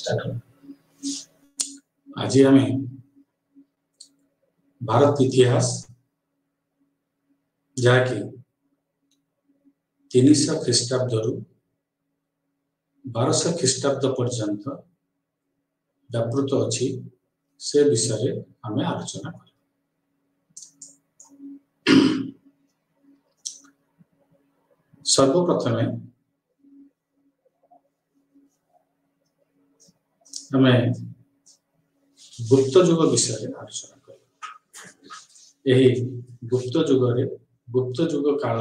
आज आम भारत इतिहास जहाँकि 300 ख्रीष्टाब्द रु 1200 ख्रीष्टाब्द पर्यंत व्यापृत अच्छी से विषय आम आलोचना कर सर्वप्रथम आम गुप्त युग विषय आलोचना कर गुप्त युग काल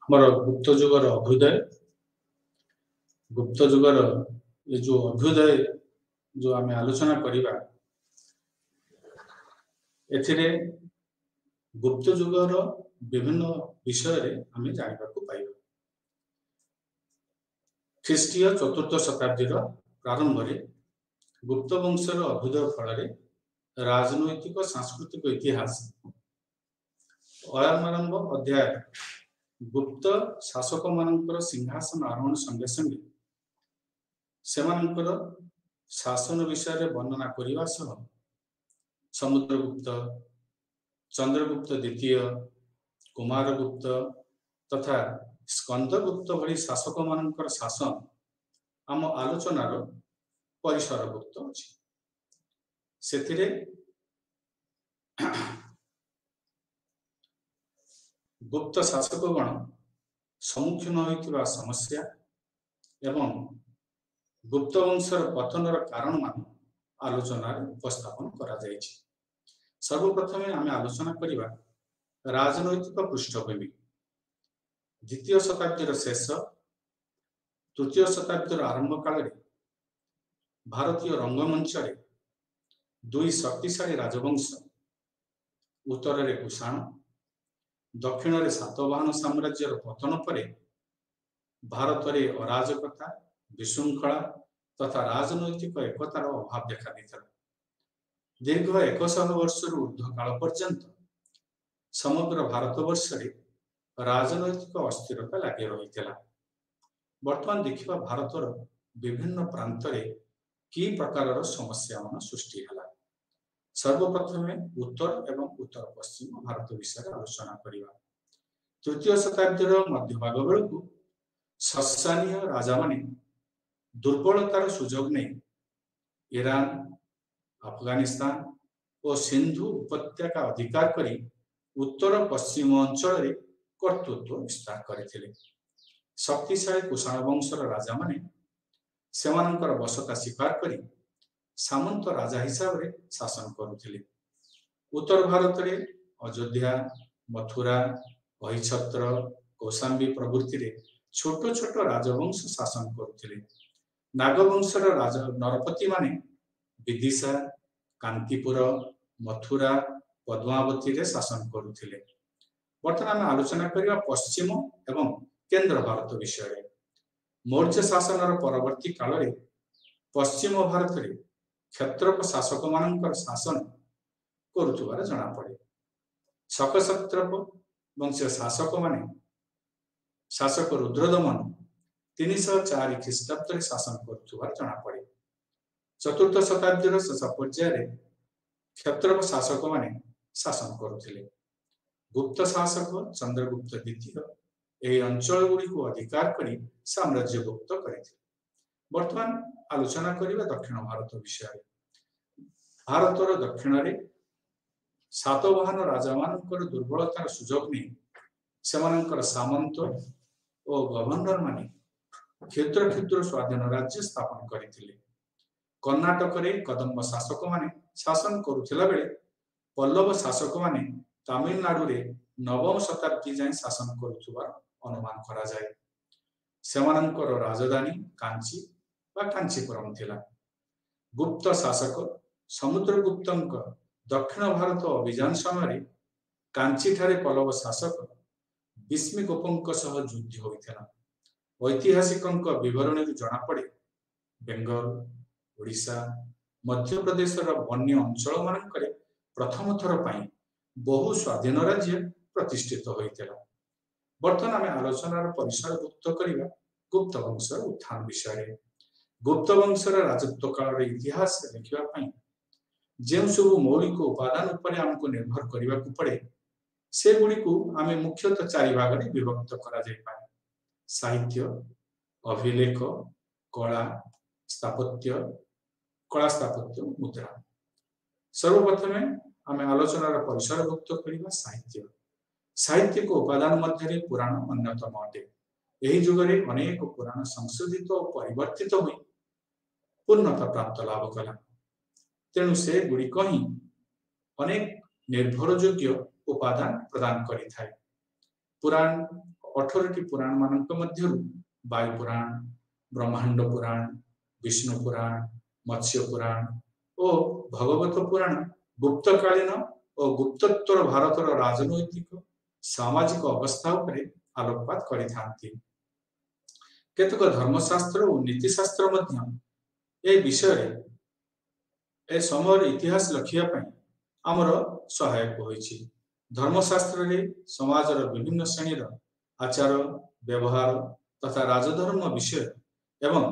हमार गुप्त युगर अभ्युदय गुप्त युगर ये जो अभ्युदय जो आम आलोचना करिबा एथिरे गुप्त युगर विभिन्न विषय रे आम जानिबा को पाइबा। ख्रीष्टीय चतुर्थ शताब्दी प्रारंभ में गुप्त वंशर अभ्युदय फल राजनैतिक सांस्कृतिक इतिहास आरंभ अध्याय गुप्त शासक मानकर सिंहासन आरोहण संगे संगे सेमानकर शासन विषय वर्णना करने सह समुद्रगुप्त चंद्रगुप्त द्वितीय कुमारगुप्त तथा स्कंदगुप्त भली शासक मानकर शासन आम आलोचनार परिसरभुक्त अछि। सेथिरे गुप्त शासकगण सम्मुखीन होइतिबा समस्या एवं गुप्त वंशर पतनर कारण मान आलोचना उपस्थापन करा जायछि। सर्वप्रथमे आम आलोचना करिबा राजनैतिक पृष्ठभूमि। द्वितीय शताब्दी शेष तृतीय शताब्दी आरंभ काल भारतीय रंगमंच दुई शक्तिशाली राजवंश उत्तर में कुषाण दक्षिण में सातवाहन साम्राज्यर पतन पर भारत में अराजकता विशृंखला तथा राजनैतिक एकतार अभाव देखा देता। दीर्घ 100 वर्ष ऊर्ध्व काल पर्यंत समग्र भारतवर्ष राजनैतिक अस्थिरता लगी रही। बर्तमान देखिबा भारतर विभिन्न प्रांत कि प्रकार समस्या मान सृष्टि है। सर्वप्रथम उत्तर एवं उत्तर पश्चिम भारत विषय आलोचना करिबा। तृतीय शताब्दी मध्यभाग बेलू सस्सानीय राजा माने दुर्बलतार सुजोग नहीं ईरान अफगानिस्तान और सिंधु उपत्यका अधिकार करी उत्तर पश्चिम अंचल कर्तृत्व विस्तार करथिले। शक्तिशाली कुषाण वंशर राजा माने सेमानंकर बसता स्वीकार करी सामंत राजा हिसाब रे शासन करुथिले। उत्तर भारत रे अयोध्या मथुरा अहिछत्र कौशाम्बी प्रभृति रे छोट छोट राजवंश शासन करुथिले। नागवंशर राजा नरपति माने विदिशा कांतिपुर मथुरा पद्मावती रे शासन करुथिले। वर्तमान आलोचना करिबा पश्चिम एवं केंद्र भारत विषय। मौर्य शासन परवर्ती काल रे पश्चिम भारत रे क्षत्रप शासक मानकर शासन करुथुबार जना पड़े। शकक्षत्रप वंशीय शासक माने शासक रुद्रदमन 304 ख्रीष्टाब्द शासन करुथुबार जना पड़े। चतुर्थ शताब्दी शेष पर्याय क्षत्रप शासक माने शासन करुथिले। गुप्त शासक चंद्रगुप्त द्वितीय यही अंचल गुड़ी को अधिकार करी साम्राज्य गुप्त करथिले। वर्तमान आलोचना करिबा दक्षिण भारत विषय। भारतर दक्षिण रे सातवाहन राजा मानकर दुर्बलतार सुजोग नहीं सेमानकर सामंत और गवर्नर माने क्षुद्र क्षुद्र स्वाधीन राज्य स्थापन करथिले। कर्नाटक रे कदम्ब शासक माने शासन करुथिला बेले पल्लव शासक माने तमिलनाडु रे नवम शताब्दी जाए शासन करुथुबार अनुमान करा जाए। सेमानंकर राजधानी कांची वा कांचीपुरम थिला। गुप्त शासक समुद्रगुप्तंक दक्षिण भारत अभियान समय कांची ठारे पल्लव शासक भीष्मिकोपंक सह युद्ध होइथिला। ऐतिहासिकंक विवरणी जना पड़े बेंगल ओडिशा मध्य प्रदेश वन्य अंचल मानकरे प्रथम थर पाई बहु स्वाधीन राज्य प्रतिष्ठित होइथिला। वर्तमान आम आलोचनार परिसरभुक्त करिबा गुप्त वंशर उत्थान विषय। गुप्त वंशर राजत्व काल इतिहास लिखा जो सब मौलिक उपादान उपरे हमको निर्भर करने को पड़े से गुड़ी को आम मुख्यतः 4 भाग में विभक्त करा जाय पारे। साहित्य, अभिलेख, कला स्थापत्य, मुद्रा। सर्वप्रथमे आम आलोचनार परिसरभुक्त करबा साहित्य। साहित्य को उपादान मध्य पुराण अन्यतम अटे। यही जुगरे अनेक पुराण संशोधित और परिवर्तित हुई पूर्णता प्राप्त लाभ कला। तेणु से गुड़िक ही अनेक निर्भरयोग्य उपादान प्रदान करिथाय। पुराण 18टी पुराण मानक मध्यरु वायु पुराण, ब्रह्मांड पुराण, विष्णु पुराण, मत्स्य पुराण और भगवत पुराण गुप्तकालीन और गुप्तोत्तर भारतर राजनैतिक सामाजिक अवस्था उपरे आलोकपात करिथांती। केतक धर्मशास्त्र और नीतिशास्त्र मध्य ए विषय ए समय इतिहास लिखा आमर सहायक होइछि। धर्मशास्त्र रे समाजर विभिन्न श्रेणीर आचार व्यवहार तथा राजधर्म विषय एवं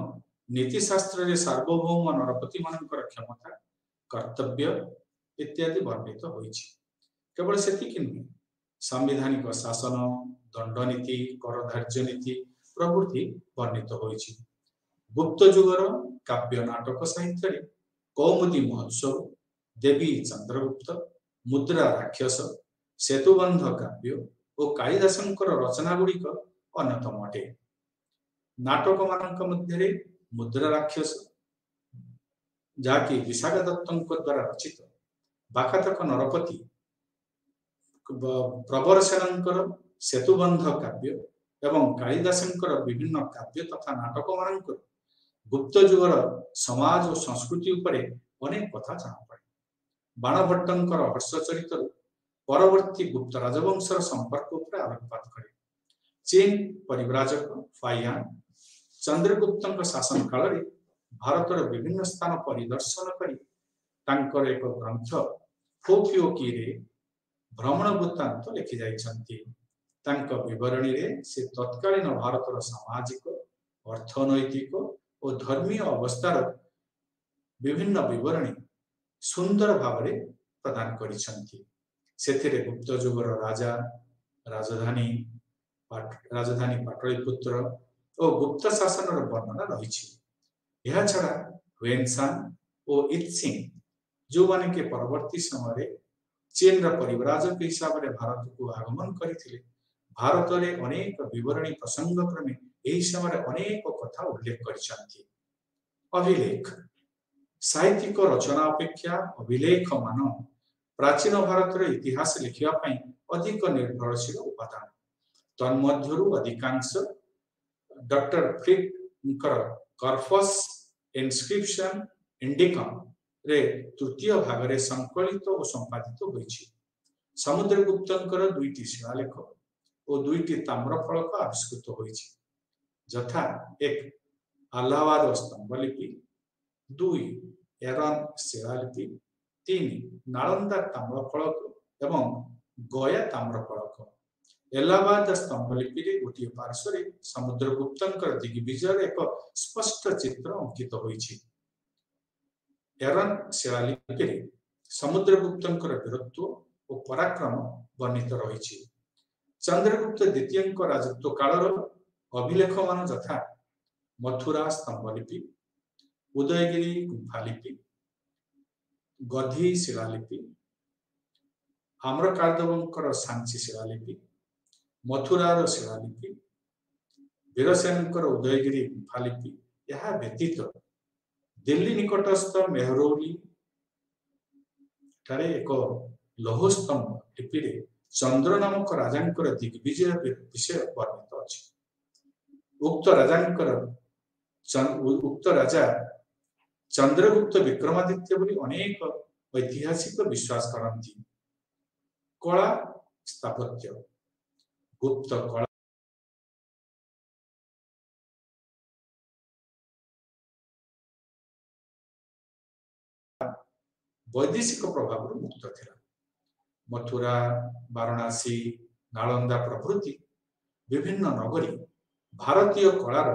नीतिशास्त्र रे सार्वभौम नरपति मानकर क्षमता कर्तव्य इत्यादि वर्णित होइछि। केवल सेतिक नुहे संवैधानिक शासन, दंडनीति, कर धार्य नीति प्रभृति वर्णित होइछि। गुप्त जुगर काव्य नाटक साहित्य रे कौमुदी महोत्सव, देवी चंद्रगुप्त, मुद्रा राक्षस, सेतुबंध काव्य और कालिदासंकर रचना गुड़िक अन्यतम अटे। नाटक मानक मध्य मुद्रा राक्षस जाकि विशाखा दत्तଙ୍କ द्वारा रचित, बाकातक नरपति प्रवर सेनଙ୍କର सेतुबंध काव्य एवं कालिदासंकर विभिन्न काव्य तथा नाटक मानक गुप्त जुगर समाज और संस्कृति उपरे अनेक कथा जाना पड़े। बाणभट्टंकर हर्षचरित परवर्ती गुप्त राजवंशर संपर्क उपरे आलोकपात करे। चीन परिव्राजक फाइयान चंद्रगुप्त शासन काल रे भारतर विभिन्न स्थान परिदर्शन करी तांकर एक ग्रंथ फोकियोकी रे भ्रमण वृत्तांत लिखि जाइछन्ति। तांक विवरणी रे से तत्कालीन भारतर सामाजिक, अर्थनैतिक और धर्मीय अवस्थार विभिन्न विवरणी सुंदर भाव में प्रदान करिछन्ति। सेथिरे गुप्त जुगर राजा, राजधानी पाटलिपुत्र और गुप्त शासन वर्णना रही। यह छड़ा ह्वेनसांग और इत्सिंग जो माने के परवर्ती समय चीन परिव्राजक हिसाब से भारत को आगमन करथिले, भारत रे अनेक विवरणी प्रसंग क्रमे एही समय अनेक कथा उल्लेख करिछन्ति। अभिलेख साहित्यिक रचना अपेक्षा अभिलेख मान प्राचीन भारत इतिहास लिखा अधिक निर्भरशील उपादान। तन्मध्यरु अधिकांश डॉक्टर फ्लिकर कॉर्पस इनस्क्रिप्शन इंडिकम रे तृतीय भाग रे संकलित और संपादित होइछि। समुद्रगुप्तंकर 2टी शिलालेख और 2टी ताम्रफलक आविष्कृत होइछि, यथा एक अलाहाबाद स्तंभलिपि, 2 एरन शिलालिपि, 3 नालंदा ताम्रफलक एवं गया ताम्रफलक। इलाहाबाद स्तंभलिपि रे गोटे पार्श्व रे समुद्रगुप्तंकर दिग्विजय एक स्पष्ट चित्र अंकित होइछि। एरन शिलालिपि रे समुद्रगुप्तंकर वीरत्व और पराक्रम वर्णित रही। चंद्रगुप्त द्वितीय राजत्व कालर अभिलेख मान यथा मथुरा स्तंभलिपि, उदयगिरी गुंफालिपि, गधी शिलालिपि, आम्रकार्दवंकर सांची शिलालिपि, मथुरार शिलालिपि, वीरसेनकर उदयगिरी गुंफालिपि। यह व्यतीत दिल्ली निकटस्थ मेहरौली ठारे एक लौह स्तंभ लिपि रे चंद्र नामक राजांकर दिग्विजय विषय वर्णित अछि। उक्त राजा चंद्रगुप्त विक्रमादित्य बोली अनेक ऐतिहासिक विश्वास करती। कला स्थापत्य गुप्त कला वैदेशिक प्रभाव मुक्त थिला। मथुरा, वाराणसी, नालंदा प्रभृति विभिन्न नगरी भारतीय कलार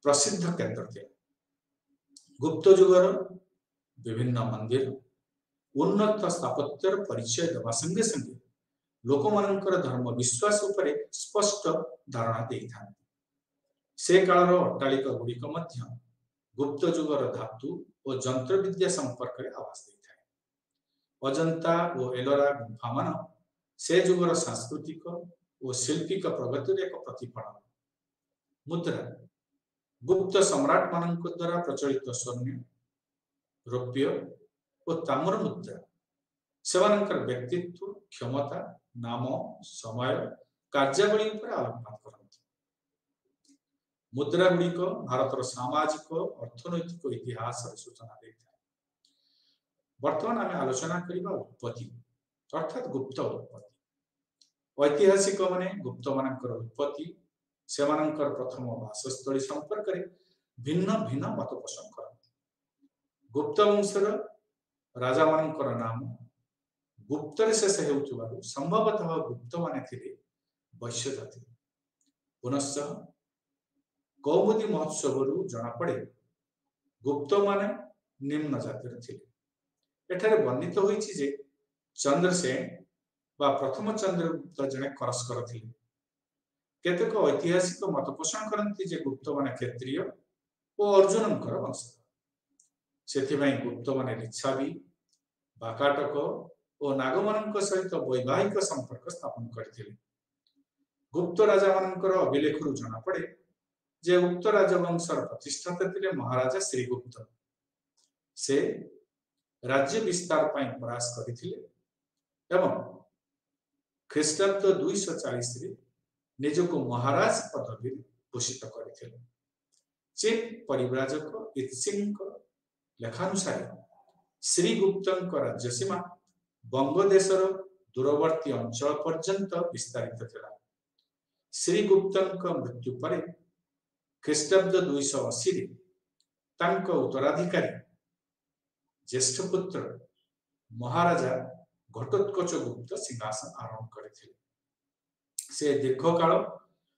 प्रसिद्ध केन्द्र थे। गुप्त जुगर विभिन्न मंदिर उन्नत स्थापत्यर परिचय देवा संगे संगे लोक मानकर धर्म विश्वास उपरे स्पष्ट धारणा दे था। से कालर अट्टालिका गुड़िक मध्य गुप्त जुगर धातु और जंत्र विद्या संपर्क में आवास देता है। अजंता और एलोरा गुंफा मान से जुगर सांस्कृतिक और शिल्पिक प्रगतिर एक प्रतिफलन। मुद्रा गुप्त सम्राट मान द्वारा प्रचलित स्वर्ण रौप्य और ताम्र मुद्रा सेवानंकर व्यक्तित्व क्षमता नाम समय कार्यावली पर आलोकपात करती। मुद्रा गुड़िक भारतर सामाजिक अर्थनैतिक इतिहास सूचना देता है। वर्तमान आम आलोचना करबा उत्पत्ति अर्थात गुप्त उत्पत्ति। ऐतिहासिक माने गुप्त मानकर उत्पत्ति सेमानंकर प्रथम वासस्थली संपर्क में भिन्न भिन्न मत पोषण करती। गुप्त वंशर राजा मानकर नाम गुप्तर शेष होउथिबारु संभवतः गुप्त माने थिले वैश्य जाति। पुनश्च कौमुदी महोत्सव जना पड़े गुप्त माने निम्न जातिर थिले। एठारे वर्णित होईछि जे चंद्रसेन बा प्रथम चंद्रगुप्त जने करस्कर थिले। केतेक ऐतिहासिक मत पोषण करती जे गुप्त माने क्षत्रिय और अर्जुनंकर वंशधर। सेथिबाई गुप्त माने लिच्छावी बाकाटक और नागमान सहित वैवाहिक संपर्क स्थापन करते। गुप्त राजा मानकर अभिलेख जना पड़े जे उक्त राजवंशर प्रतिष्ठाता थे महाराजा श्रीगुप्त। से राज्य विस्तार पर प्रयास करते एवं ख्रीष्टाब्द 240 निजको महाराज पदवी भूषित करते। चीन परिव्राजक इत्सिंग लेखानुसार श्रीगुप्त राज्य सीमा बंगदेशर दूरवर्ती अंचल पर्यंत विस्तारित थिला। श्रीगुप्त मृत्यु पर ख्रीष्टाब्द 280 तांको उत्तराधिकारी ज्येष्ठ पुत्र महाराजा घटोत्कच गुप्त सिंहासन आरोहण करथिले। से दीर्घ काल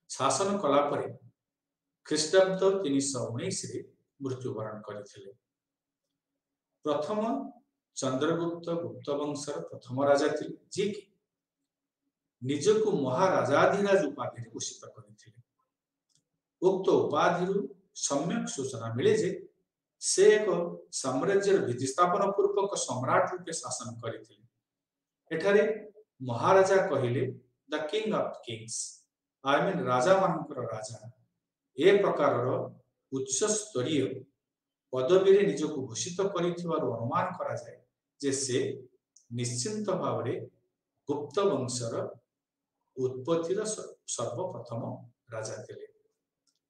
शासन कला परे ख्रीष्टाब्द 319 मृत्युवरण करथिले। प्रथम चंद्रगुप्त गुप्त वंशर प्रथम राजा थे जी कि निजको महाराजाधिराज उपाधि घोषित करते। उक्त उपाधि सम्यक सूचना मिले जे से एक साम्राज्य विधि स्थापन पूर्वक सम्राट रूपे शासन करते। एठारे महाराजा कहले the king of kings I mean राजा मानकर राजा ए प्रकार उच्च स्तरीय पदवी निजको घोषित करिथिबार अनुमान करा जाए जे से निश्चिंत भाव गुप्त वंशर उत्पत्तिर सर्वप्रथम राजा थे।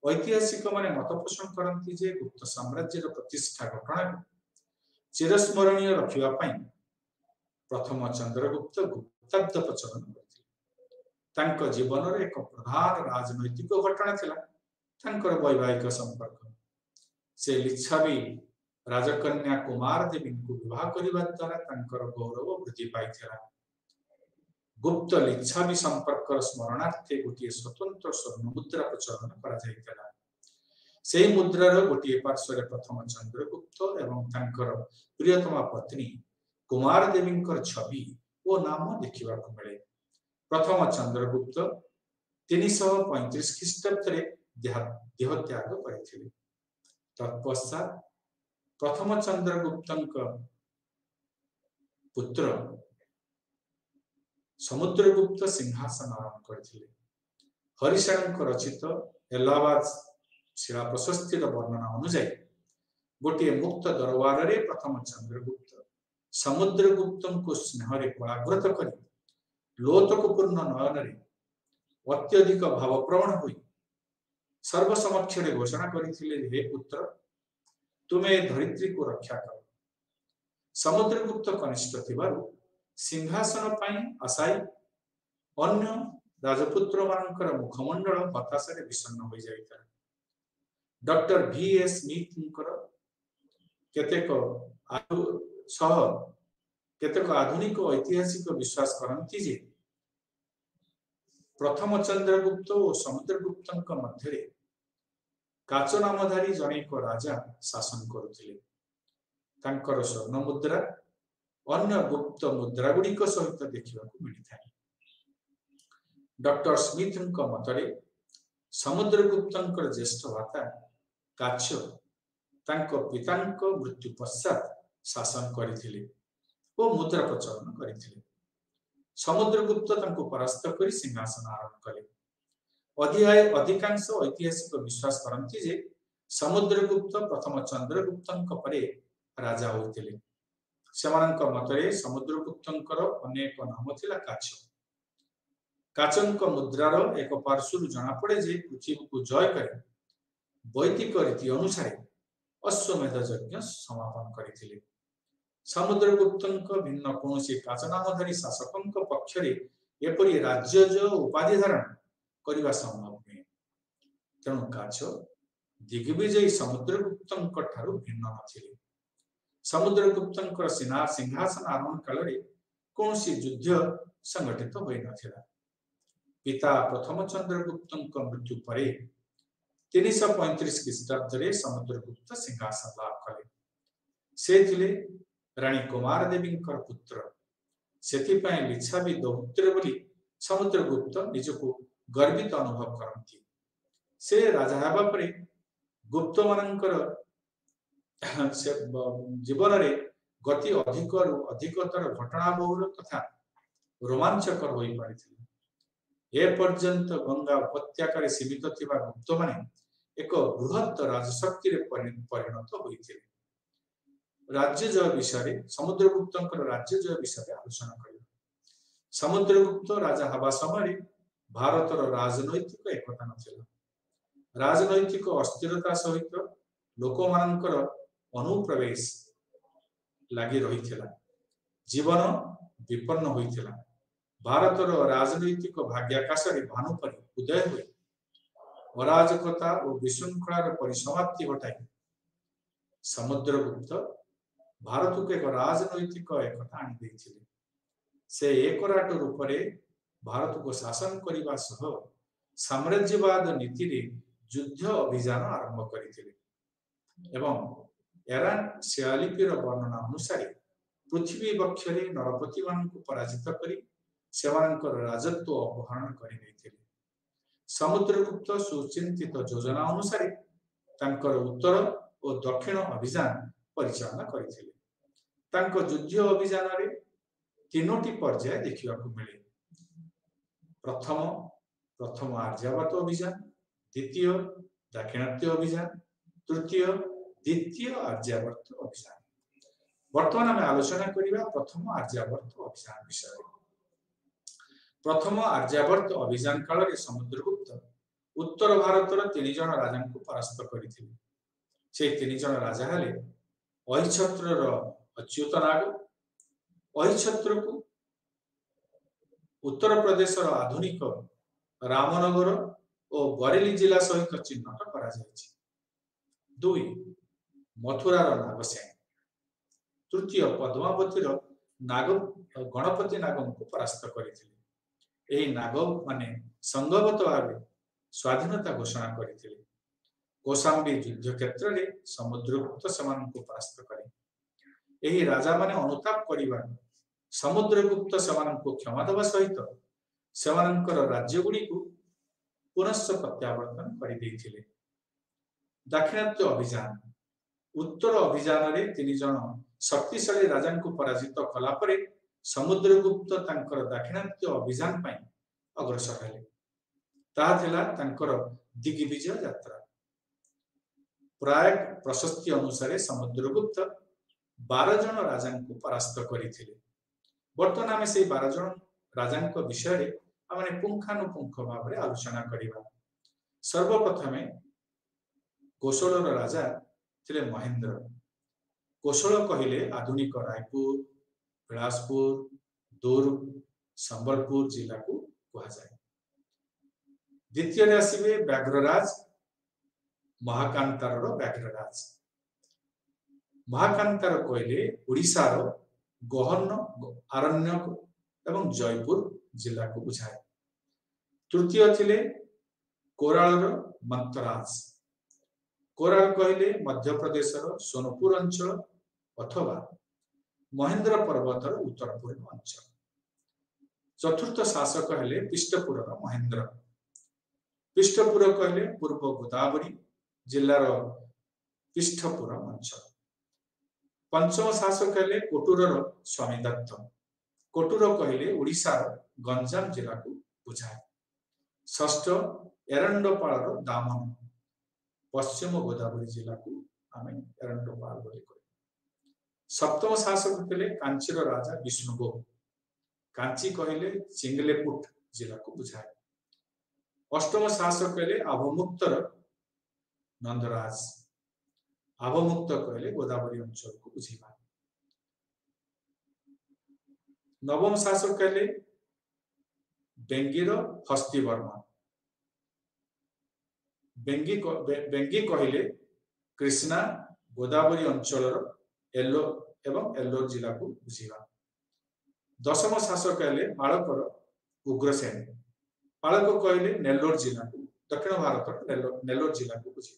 ऐतिहासिक माने मत पोषण करती जे गुप्त साम्राज्य प्रतिष्ठा घटना चिरस्मरणीय रखिबा पई प्रथम चंद्रगुप्त गुप्ताब्द प्रचलन करथिले। तांको जीवन रे एक प्रधान राजनैतिक घटना थिला तांकर वैवाहिक संपर्क। से लिच्छावी राजकन्या कुमार देवी को विवाह करने द्वारा तांकर गौरव वृद्धि पाइथिला। गुप्त लिच्छावी संपर्क स्मरणार्थे गोटे स्वतंत्र स्वर्ण मुद्रा प्रचलन करा जायतिला। सेही मुद्रार गोटे पार्श्व प्रथम चंद्रगुप्त एवं तांकर प्रियतमा पत्नी कुमार देवी छवि और नाम देखा मिले। प्रथम चंद्रगुप्त 335 ख्रीष्टाब्द देहत्याग करथिले। तत्पश्चात प्रथम चंद्रगुप्त पुत्र समुद्रगुप्त सिंहासन आरोहण करथिले। हरिशरण रचित इलाहाबाद शिला प्रशस्तिर वर्णना अनुसार गोटे मुक्त दरबार रे प्रथम चंद्रगुप्त समुद्रगुप्त को स्नेह पराग्रत कर लोतकपूर्ण नयन अत्यधिक भावप्रवण हुई सर्वसमक्ष घोषणा करथिले, हे पुत्र तुम्हें धरित्री को रक्षा कर। समुद्रगुप्त कनिष्ठ थिबारु सिंहासन पाई आशाई अन्य राजपुत्र मानकर मुखमंडल हताशा विषन्न हो जाता। Doctor V.S. स्मिथ केतेक आधुनिक ऐतिहासिक विश्वास करती जे प्रथम चंद्रगुप्त और समुद्रगुप्त मध्य काच नामधारी जने एक राजा शासन करुथिले। तांकर स्वर्ण मुद्रा अन्य गुप्त मुद्रा गुड़िक सहित देखा मिलता है। डॉक्टर स्मिथ मतरे समुद्रगुप्त ज्येष्ठ भ्राता काच पिता मृत्यु पश्चात शासन करथिले और मुद्रा प्रचलन करथिले। समुद्रगुप्त परास्त कर सिंहासन आरोहण कले। अधिकांश ऐतिहासिक विश्वास करती जे समुद्रगुप्त प्रथम चंद्रगुप्त परे राजा होते। मतरे समुद्रगुप्त अनेक नाम थिला काच। काचंक मुद्रार एक पार्श्व जना पड़े जे पृथ्वी को जय कर वैदिक रीति अनुसार अश्वमेध यज्ञ समापन करथिले। समुद्रगुप्त भिन्न कौन काच नामधारी शासकों पक्षरे एपरी राज्यज उपाधि धारण करने संभव नुहे। तेणु काच दिग्विजयी समुद्रगुप्त भिन्न नथिले। समुद्रगुप्त सिंहासन आरोहण काल कौन युद्ध संगठित हो नथिला। पिता प्रथम चंद्रगुप्त मृत्यु पर 335 ख्रीष्टाब्द समुद्रगुप्त सिंहासन लाभ कले। से थिले रानी कुमार देवी पुत्र। सेथिपाई लिच्छावी दौहित्र बोली समुद्रगुप्त निजको गर्वित अनुभव करती। से राजा हेबा परे गुप्त मानकर जीवन रे गति अधिकतर घटनाबहुल तथा रोमांचकर हो पारिथिले। ए पर्यंत गंगा उपत्यकार सीमित थिबा गुप्त माने एक बृहत राजशक्ति परिणत होइथिले। राज्य जय विषय समुद्रगुप्त राज्य जय विषय आलोचना करिया। समुद्रगुप्त राजा हवा समय भारतर राजनैतिक एकता नथिला। राजनैतिक अस्थिरता सहित लोक मानकर अनुप्रवेश लगी रही। जीवन विपन्न होइथिला। भारतर राजनैतिक भाग्याकाश भानुपरी उदय हुए अराजकता और विशृंखलार परिसमाप्ति घटाई समुद्रगुप्त भारत को एक राजनैतिक एकता आनी देथिले। से एकराट रूप में भारत को शासन करने सह साम्राज्यवाद नीति रे युद्ध अभियान आरंभ करथिले एवं एरान शिलालिपिर वर्णना अनुसार पृथ्वी वक्षरे नरपति मान को पराजित करी सेवानकर राजत्व अपहरण कर। समुद्रगुप्त सुचिंतित योजना अनुसार तांकर उत्तर और दक्षिण अभियान परिचालना करथिले। तांको युद्ध अभियान रे तीनोटी पर्याय देखा मिले। प्रथम आर्यावर्त अभियान, द्वितीय दाक्षिणात्य अभियान, तृतीय द्वितीय आर्यावर्त अभियान। वर्तमान आम आलोचना करिबा प्रथम आर्यावर्त अभियान विषय। प्रथम आर्यावर्त अभियान काल रे समुद्रगुप्त उत्तर भारतर 3 जन राजा को परास्त करथिले। से 3 जन राजा हेले अहिछत्रर अच्युतनाग, अहिछत्र को उत्तर प्रदेश आधुनिक रामनगर और बरेली जिला सहित चिन्हट करा जायछि। 2 मथुरार नागसेन, तृतीय पद्मावतीर नाग गणपति नागम को परास्त करथिले। एही नाग माने संगवत भाव स्वाधीनता घोषणा करथिले। कौशाम्बी युद्ध क्षेत्र में समुद्रगुप्त सेमान को परास्त करे। एही राजा माने अनुताप करिबा समुद्रगुप्त सेमान को क्षमा देवा सहित सेमानकर राज्य गुड़ी को पुनश्च प्रत्यावर्तन कर देथिले। दाक्षिणात्य अभियान उत्तर अभियान रे 3 जन शक्तिशाली राजा को पराजित कला परे समुद्रगुप्त तांकर दाक्षिणात्य अभियान पई अग्रसर हेले। ताहा थिला तांकर दिग्विजय यात्रा। प्राय प्रशस्ति अनुसार समुद्रगुप्त 12 जन राजा को परास्त करथिले। वर्तमान आम से 12 जन राजा विषय आम पुंखानुपुंख भाव में आलोचना करिबा। सर्वप्रथमे कोशल राजा थिले महेंद्र। कोशल कहले आधुनिक रायपुर, बिलासपुर, दुर्ग, संबलपुर जिला को कहा जाए। द्वितीय आसवे व्याघ्रराज, महाकांतार व्याघ्रराज। महाकांतार कहले ओडिशार गहन आरण्यक एवं जयपुर जिला को बुझाए। तृतीय थिले कोरालर मंतराज। कोराल कहले मध्य प्रदेशर सोनपुर अंचल अथवा महेंद्र पर्वतर उत्तर पूर्व अंचल। चतुर्थ शासक हेले पृष्ठपुर महेंद्र। पृष्ठपुर कहले पूर्व गोदावरी जिलार पृष्ठपुर अंचल। पंचम शासक हेले कोटूरर स्वामी दत्त। कोटूर कहले ओडिशार गंजाम जिला को बुझाए। षष्ठ एरंडपाल दामन पश्चिम गोदावरी जिला को आम एरंडपाल बोली कह। सप्तम शासक थे कांचीर राजा विष्णुगुप्त। कांची कहले चिंगलेपुट जिला को बुझाए। अष्टम शासक कहले अवमुक्तर नंदराज। अवमुक्त कहले गोदावरी अंचल को बुझा। नवम शासक कहले बेंगीर हस्तिवर्मा। बेंगी कहले कृष्णा गोदावरी अंचल एल्लोर जिला को बुझा। दशम शासक कहले पालकर उग्रसेन। पालक कहले नेल्लोर जिला को दक्षिण भारत नेल्लोर जिला को बुझा।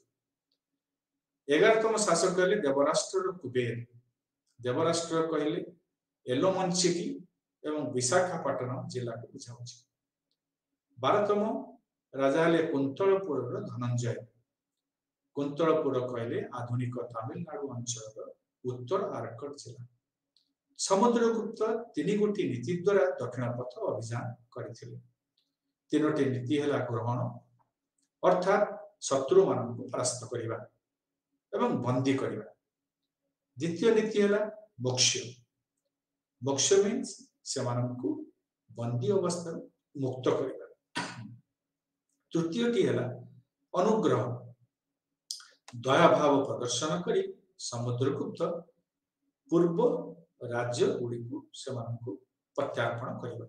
11तम शासक कहले देवराष्ट्र कुबेर। देवराष्ट्र कहले एलोमंचिकी एवं विशाखापट्टनम जिला को बुझा। 12तम राजा हेले कुंतलपुर धनंजय। कुंतलपुर कहले आधुनिक तमिलनाडु अंचल उत्तर आरकट जिला। समुद्रगुप्त 3 गोटी नीति द्वारा दक्षिण पथ अभियान करथिले। 3टी नीति हेला ग्रहण अर्थात शत्रु मानक परास्त करिबा एवं बंदी करिबा। द्वितीय नीति हेला मोक्ष। मोक्ष मीन्स से मानक बंदी अवस्था मुक्त करिबा। तृतीयटी हेला अनुग्रह। दया भाव प्रदर्शन करी समुद्रगुप्त पूर्व राज्य गुड़ी से प्रत्यार्पण कर।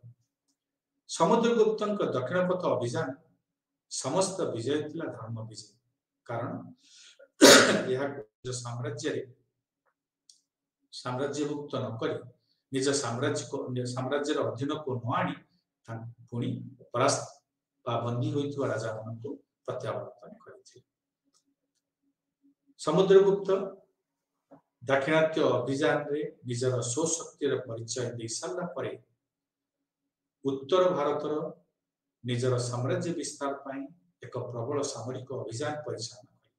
समुद्रगुप्त दक्षिण पथ अभियान समस्त विजय थिला धर्म विजय। कारण यह साम्राज्यभुक्त नक निज साम्राज्य अधीन को न आनी पुणी परास्त बंदी होइथिबा राजा मानक प्रत्यावर्तन करथिले। समुद्रगुप्त दाक्षिणात्य अभियान रे निजर स्वशक्तिर परिचय दे सारा परे उत्तर भारतर निजर साम्राज्य विस्तार पाई एक प्रबल सामरिक अभियान परिचालन कले।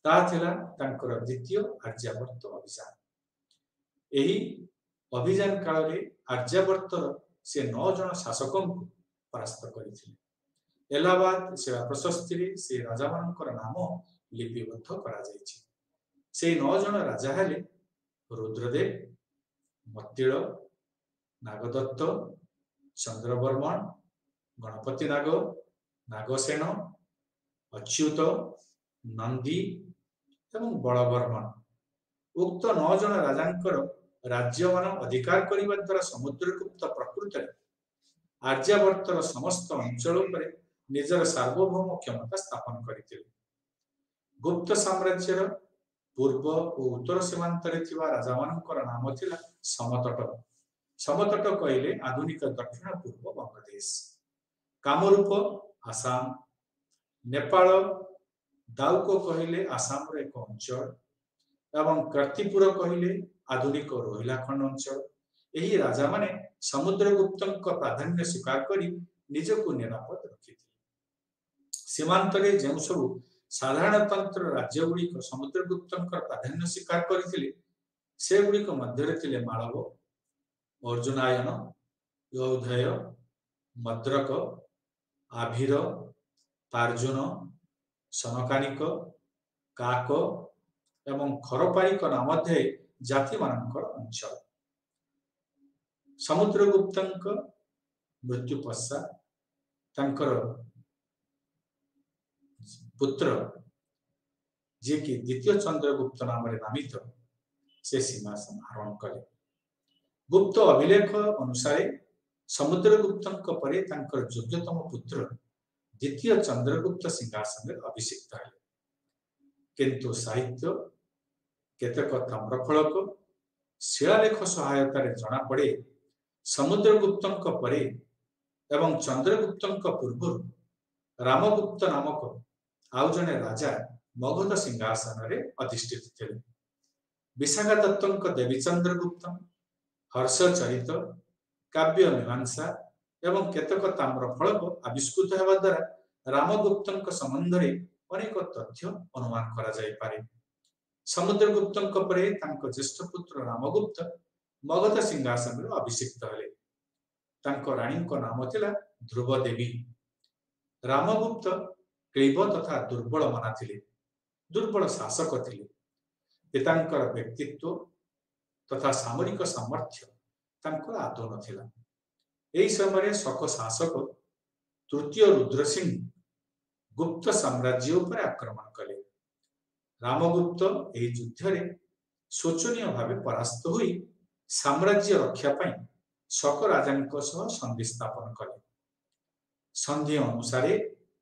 ता थिला तांकर द्वितीय आर्यावर्त अभियान। एही अभियान काल रे आर्यावर्तर से 9 जन शासकों को परास्त करथिले। इलाहाबाद शिला प्रशस्ति रे से राजा मानकर नाम लिपिबद्ध करा जायछि। से 9 जन राजा हेले रुद्रदेव, मत्तिल, नागदत्त, चंद्रवर्मन, गणपति नाग, नागसेन, अच्युत, नंदी एवं बलवर्मन। उक्त 9 जन राजांकर राज्य मान अधिकार करिबा द्वारा समुद्रगुप्त प्रकृत आर्यावर्तर समस्त अंचल पर निजर सार्वभौम क्षमता स्थापन करथिले। गुप्त साम्राज्यर पूर्व और उत्तर सीमांत राजा मानकर नाम थिला समतट। समतट कहले आधुनिक दक्षिण पूर्व बांग्लादेश। कामरूप आसाम। नेपाल दाउको कहले आसाम रो एक अंचल एवं कर्तिपुर कहले आधुनिक रोहिलाखंड अंचल। एही राजा माने समुद्रगुप्त प्राधान्य स्वीकार करी निजको निरापद रखिथिले। सीमांत रे जेउ सब साधारणतंत्र राज्य गुड़िक समुद्रगुप्त प्राधान्य स्वीकार करथिले से गुड़िक मध्य थिले मालव, अर्जुनायन, यौधेय, मद्रक, आभीर, पार्जुन, सनकानिक, काक एवं खरपारिक नामधे जाति मानकर अंचल। समुद्रगुप्त मृत्यु पश्चात तांकर पुत्र जे कि द्वितीय चंद्रगुप्त नाम नामित से सिंहासन आरोहण कले। गुप्त अभिलेख अनुसार समुद्रगुप्त परे तांकर योग्यतम पुत्र द्वितीय चंद्रगुप्त सिंहासन अभिषिक्त है। किंतु साहित्य केतक ताम्रफलक शिलालेख सहायता जना पड़े समुद्रगुप्त परे एवं चंद्रगुप्त पूर्व रामगुप्त नामक आउ जने राजा मगध सिंहासन रे अधिष्ठित थे। विशाखा दत्तଙ୍କ देवी चंद्रगुप्त, हर्ष चरित, काव्य मीमांसा एवं केतक ताम्र फलक आविष्कृत हेबा द्वारा रामगुप्तଙ୍କ संबंधरे अनेक तथ्य अनुमान करा जाय पारे। समुद्रगुप्तଙ୍କ परे तांको ज्येष्ठ पुत्र रामगुप्त मगध सिंहासन रे अभिषिक्त हेले। तांको रानीको नाम थिला ध्रुव देवी। रामगुप्त क्लीब तथा दुर्बल मना थिले, दुर्बल शासक थिले। पितांकर व्यक्तित्व तथा सामरिक सामर्थ्य तांको आदौ नथिला। एही समय शक शासक तृतीय रुद्रसिंह गुप्त साम्राज्य उपर आक्रमण कले। रामगुप्त एही युद्ध रे शोचनीय भावे परास्त होई साम्राज्य रक्षा पई शक राजांको सह संधि स्थापन कले। संधि अनुसार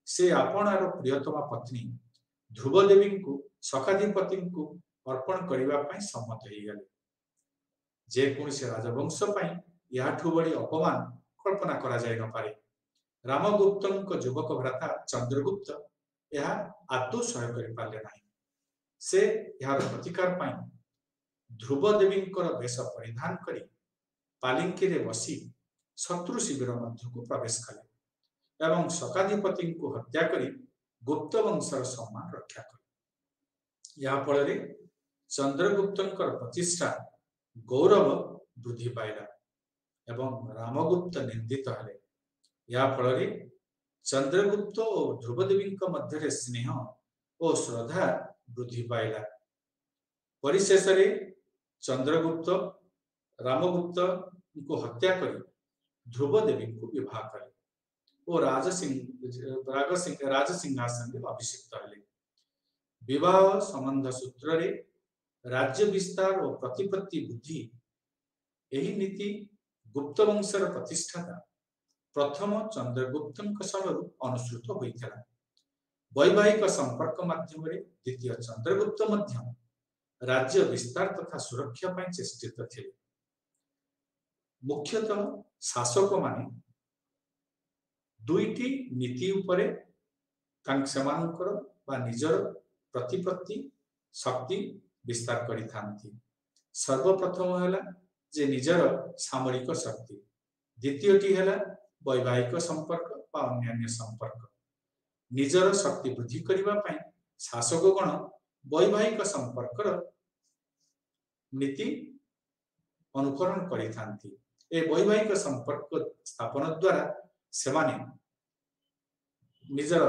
से आपणार प्रियतमा पत्नी ध्रुव देवी को सखाधिपति को अर्पण करबा पई सम्मत होई गेले। जे कोनसे राजवंश पई याठू बड़ी अपमान कल्पना करा जाय न पारे। रामगुप्तଙ୍କ युवक भ्राता चंद्रगुप्त यह आदौ सहाय करि पाले नाही। से यार प्रतिकार पई ध्रुव देवींकर वेश परिधान करी पालिंकी रे बसी शत्रु शिविर मध्य को प्रवेश कले एवं सखाधिपति को हत्या करी गुप्त वंशर सम्मान रक्षा कले। या फल रे चंद्रगुप्तंकर प्रतिष्ठा गौरव वृद्धि पाइला एवं रामगुप्त निंदित हेले। या फल रे चंद्रगुप्त और ध्रुवदेवी मध्य स्नेह और श्रद्धा वृद्धि पाइला। परिशेष रे चंद्रगुप्त रामगुप्त को हत्या करी ध्रुवदेवी को विवाह कले और राजसिंहासन रे अभिषिक्त हेले। विवाह संबंध सूत्र रे राज्य विस्तार और प्रतिपत्ति बुद्धि एही नीति गुप्त वंशर प्रतिष्ठाता प्रथम चंद्रगुप्तଙ୍କ समयରୁ अनुसृत होइଥିଲା। वैवाहिक संपर्क माध्यम रे द्वितीय चंद्रगुप्त मध्य राज्य विस्तार तथा सुरक्षा पई चेष्टित थिले। मुख्यतः शासक माने दुईटी नीति उपरे सेमानकर बा निजर प्रतिपत्ति शक्ति विस्तार करि थांती। सर्वप्रथम हैला जे निजर सामरिक शक्ति, द्वितीयटी हैला वैवाहिक संपर्क बा अन्यान्य संपर्क। निजर शक्ति वृद्धि करिबा पई शासकगण वैवाहिक संपर्कर नीति अनुकरण करि थांती। ए वैवाहिक संपर्क स्थापन द्वारा सेमाने निजर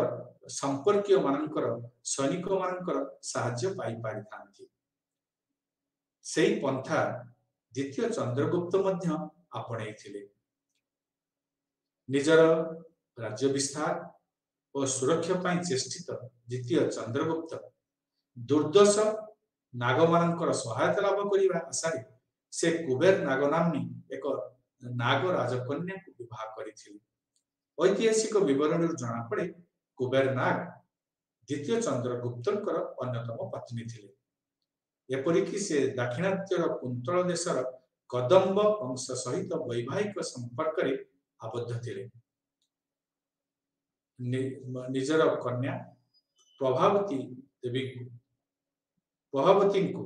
संपर्कीय मानकर सैनिक मानकर साहाय्य पाई पारि थांती। सेही पंथा द्वितीय चंद्रगुप्त मध्य आपणे थिले। निजर राज्य विस्तार और सुरक्षा पाई चेष्टित द्वितीय चंद्रगुप्त दुर्दश नागमानंकर सहायता लाभ करिबा आशारे से कुबेर नाग नामनी एक नाग राजकन्या को विवाह करिथिले। ऐतिहासिक विवरणରୁ जଣା पड़े कुबेर नाग द्वितीय चंद्रगुप्तंकर अन्यतम पत्नी थिले। एपरिकी से दाक्षिणात्यर कुंतल देशर कदम्ब वंश सहित वैवाहिक संपर्क रे आबद्ध थिले। निजर कन्या प्रभावती देवी को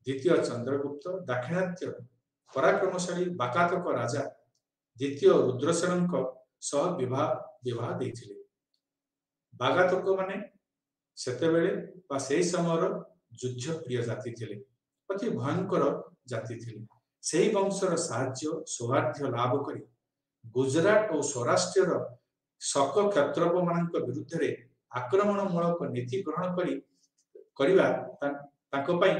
द्वितीय चंद्रगुप्त दाक्षिणात्य पराक्रमशाली बाकातक राजा द्वितीय रुद्रसेनक सह विवाह देथिले। बागातक माने सेतेबेले बा सेही समयर युद्ध प्रिय जाति थिले, अति भयंकर जाति थिले। सेही वंशर साहाय्य सौहार्द्य लाभ करी गुजरात और सौराष्ट्र शक क्षत्रप मानक विरुद्ध रे आक्रमणमूलक नीति ग्रहण करिबा ताको पई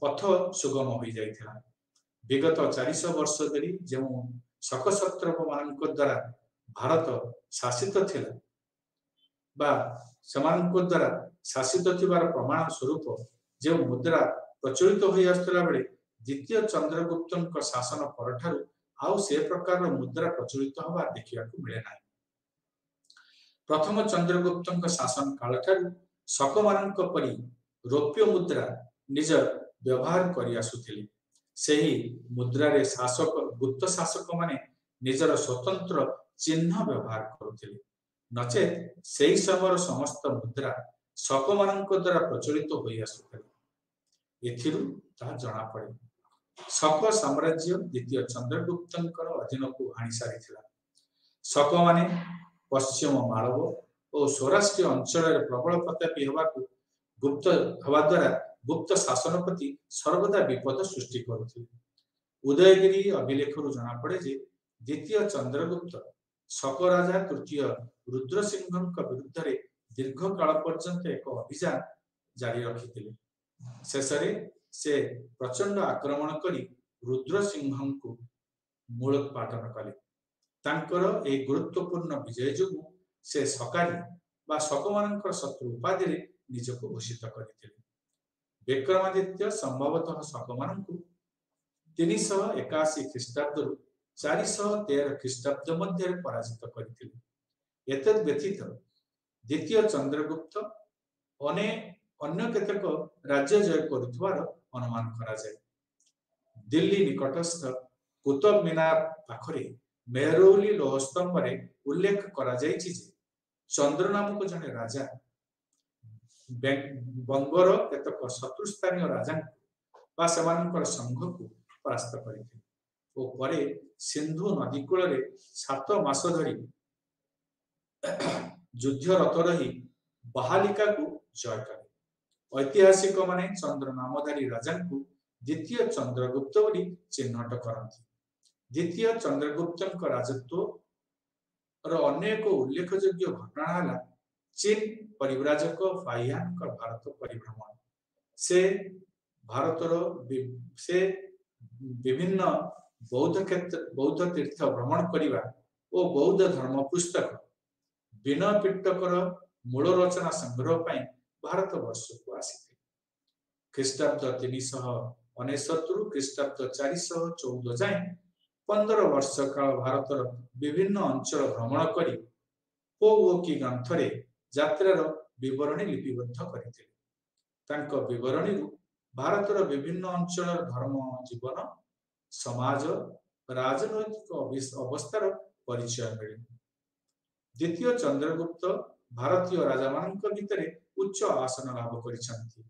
पथ सुगम हो जाइथिला। विगत 400 वर्ष धरी जो शक क्षत्रप मानक द्वारा भारत शासित थिला बा समानक द्वारा शासित थिबार प्रमाण स्वरूप जो मुद्रा प्रचलित होई आस्तला बेले द्वितीय चंद्रगुप्तଙ୍କ शासन परठारु आउ से प्रकार मुद्रा प्रचलित होबा देखिया को मिले नाही। प्रथम चंद्रगुप्तଙ୍କ शासन काल ठारु शकमानଙ୍କ परि रौप्य मुद्रा निज व्यवहार करि आसुथिले। सेही मुद्रा रे शासक गुप्त शासक माने निजर स्वतंत्र चिन्ह व्यवहार करुथिले। नचेत सेही समय समस्त मुद्रा शक द्वारा प्रचलित हो आसुथिला। एथिरु ता जणा पड़े शक साम्राज्य द्वितीय चंद्रगुप्तंकर अधीन को आनी सारिथिला। शक माने पश्चिम मालव और सौराष्ट्र अंचल प्रबल प्रतापी होबाकू गुप्त हवा द्वारा गुप्त शासन प्रति सर्वदा विपद सृष्टि करुथिले। उदयगिरी अभिलेखरु जणा पड़े जे द्वितीय चंद्रगुप्त शक राजा तृतीय रुद्रसिंहଙ୍କ विरुद्ध दीर्घ काल पर्यंत एक अभियान जारी रखिथिले। शेषरे से प्रचंड आक्रमण करी रुद्रसिंहଙ୍କୁ मूलोत्पाटन कले। तांकर एक गुरुत्वपूर्ण विजय जोगु से सकारी बा शकमानंकर शत्रु उपाधि निजको घोषित करथिले। विक्रमादित्य संभवतः शकमानंकु 381 ख्रीष्टाब्द 413 ख्रीष्टाब्द मध्य पराजित करथिले। एतद व्यतीत द्वितीय चंद्रगुप्त अन्य केतक राज्य जय करुथवार अनुमान करा जाय। दिल्ली निकटस्थ कुतुब मीनार पाखरे मेहरौली लोहस्तंभ रे उल्लेख करा जायछि जे चंद्र नामक जने राजा बंगर केतक शत्रुस्थानीय राजा बा सेमानकर संघ को परास्त करथिले ओ परे सिंधु नदी कूल रे 7 मास धरी युद्धरत रही बहालिका को जय कले। ऐतिहासिक माने चंद्र नामधारी राजा को द्वितीय चंद्रगुप्त बोली चिन्हट करती। द्वितीय चंद्रगुप्त राजत्व अनेक उल्लेखयोग्य घटना है चीन परिव्राजक फाहियान भारत परिभ्रमण। से भारतर से विभिन्न बौद्ध तीर्थ भ्रमण करने और बौद्ध धर्म पुस्तक विनय पिट्टकर मूल रचना संग्रह पर भारत वर्ष को आसी। ख्रीष्टाब्द 369 ख्रीष्टाब्द 414 जाए 15 वर्ष काल भारतर विभिन्न अंचल भ्रमण करी की ग्रंथरे यात्रार विवरणी लिपिबद्ध करथिले। तांको विवरणी भारतर विभिन्न अंचल धर्म जीवन समाज राजनैतिक अवस्थार परिचय मिले। द्वितीय चंद्रगुप्त भारतीय राजा मानक भितरे उच्च आसन लाभ करिसंती।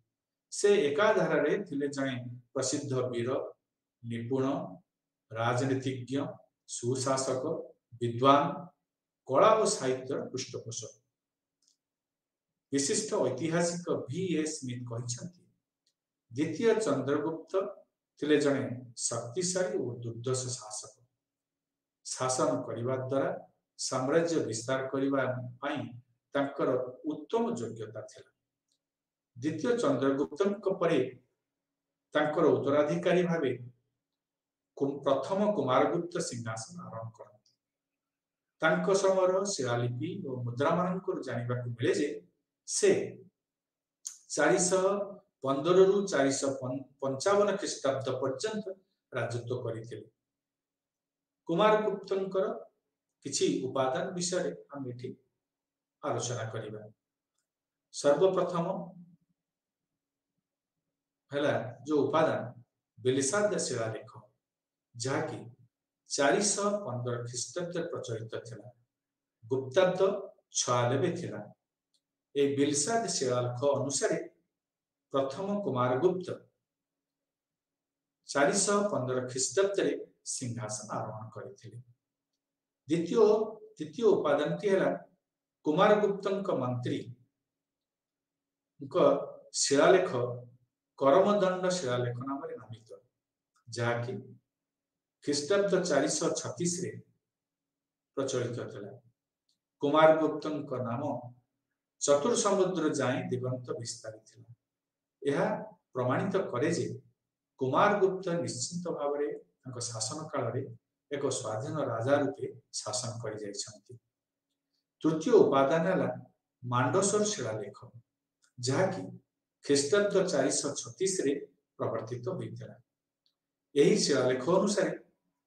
से एकाधार रे थिले जणे प्रसिद्ध वीर निपुण राजनीतिज्ञ सुशासक विद्वान कला और साहित्य पृष्ठपोषक। विशिष्ट ऐतिहासिक V.S. स्मिथ कहिसंती द्वितीय चंद्रगुप्त थिले जणे शक्तिशाली और दुर्दश शासक। शासन करिबा द्वारा साम्राज्य विस्तार करिबा पई तांकर उत्तम योग्यता थिला। द्वितीय चंद्रगुप्तଙ୍କ परे तांकर उत्तराधिकारी भावे प्रथम कुमारगुप्त सिंहासन आरोहण करते। तांको समयर शिलालिपि और मुद्रा मानकर जानिबाकु मिले जे से 415 रु 455 ख्रीष्टाब्द पर्यंत राजत्व करथिले। कुमारगुप्तଙ୍କର किछि उपादान विषय हम एठी आलोचना करिबा। सर्वप्रथम हला जो उपादान बेलिसाद शिलालेख जहाँकि 415 ख्रीष्टाब्द प्रचलित थिला। गुप्ताब्द 96 थिला। ए बेलिसाद शिलालेख अनुसार प्रथम कुमारगुप्त 415 ख्रीष्टाब्द रे सिंहासन आरोहण करथिले। द्वितीय उपादान टी हला कुमारगुप्तଙ୍କ मंत्री शिलालेख करमदंड शिलालेख नाम नामित जहाँकि ख्रीष्टाब्द 436 रे प्रचलित थिला। कुमारगुप्तଙ୍କ नाम चतुर्समुद्र जाए दिगंत विस्तारी थिला। यह प्रमाणित करे जे कुमारगुप्त निश्चित भाव में शासन काल रे एक स्वाधीन राजा रूपे शासन कर जाइछंती। तृतीय उपादान है मांडसर शिलालेख जहाँकि ख्रीष्टाब्द 436 रे प्रवर्तित होइतिला। एही शिलालेख अनुसार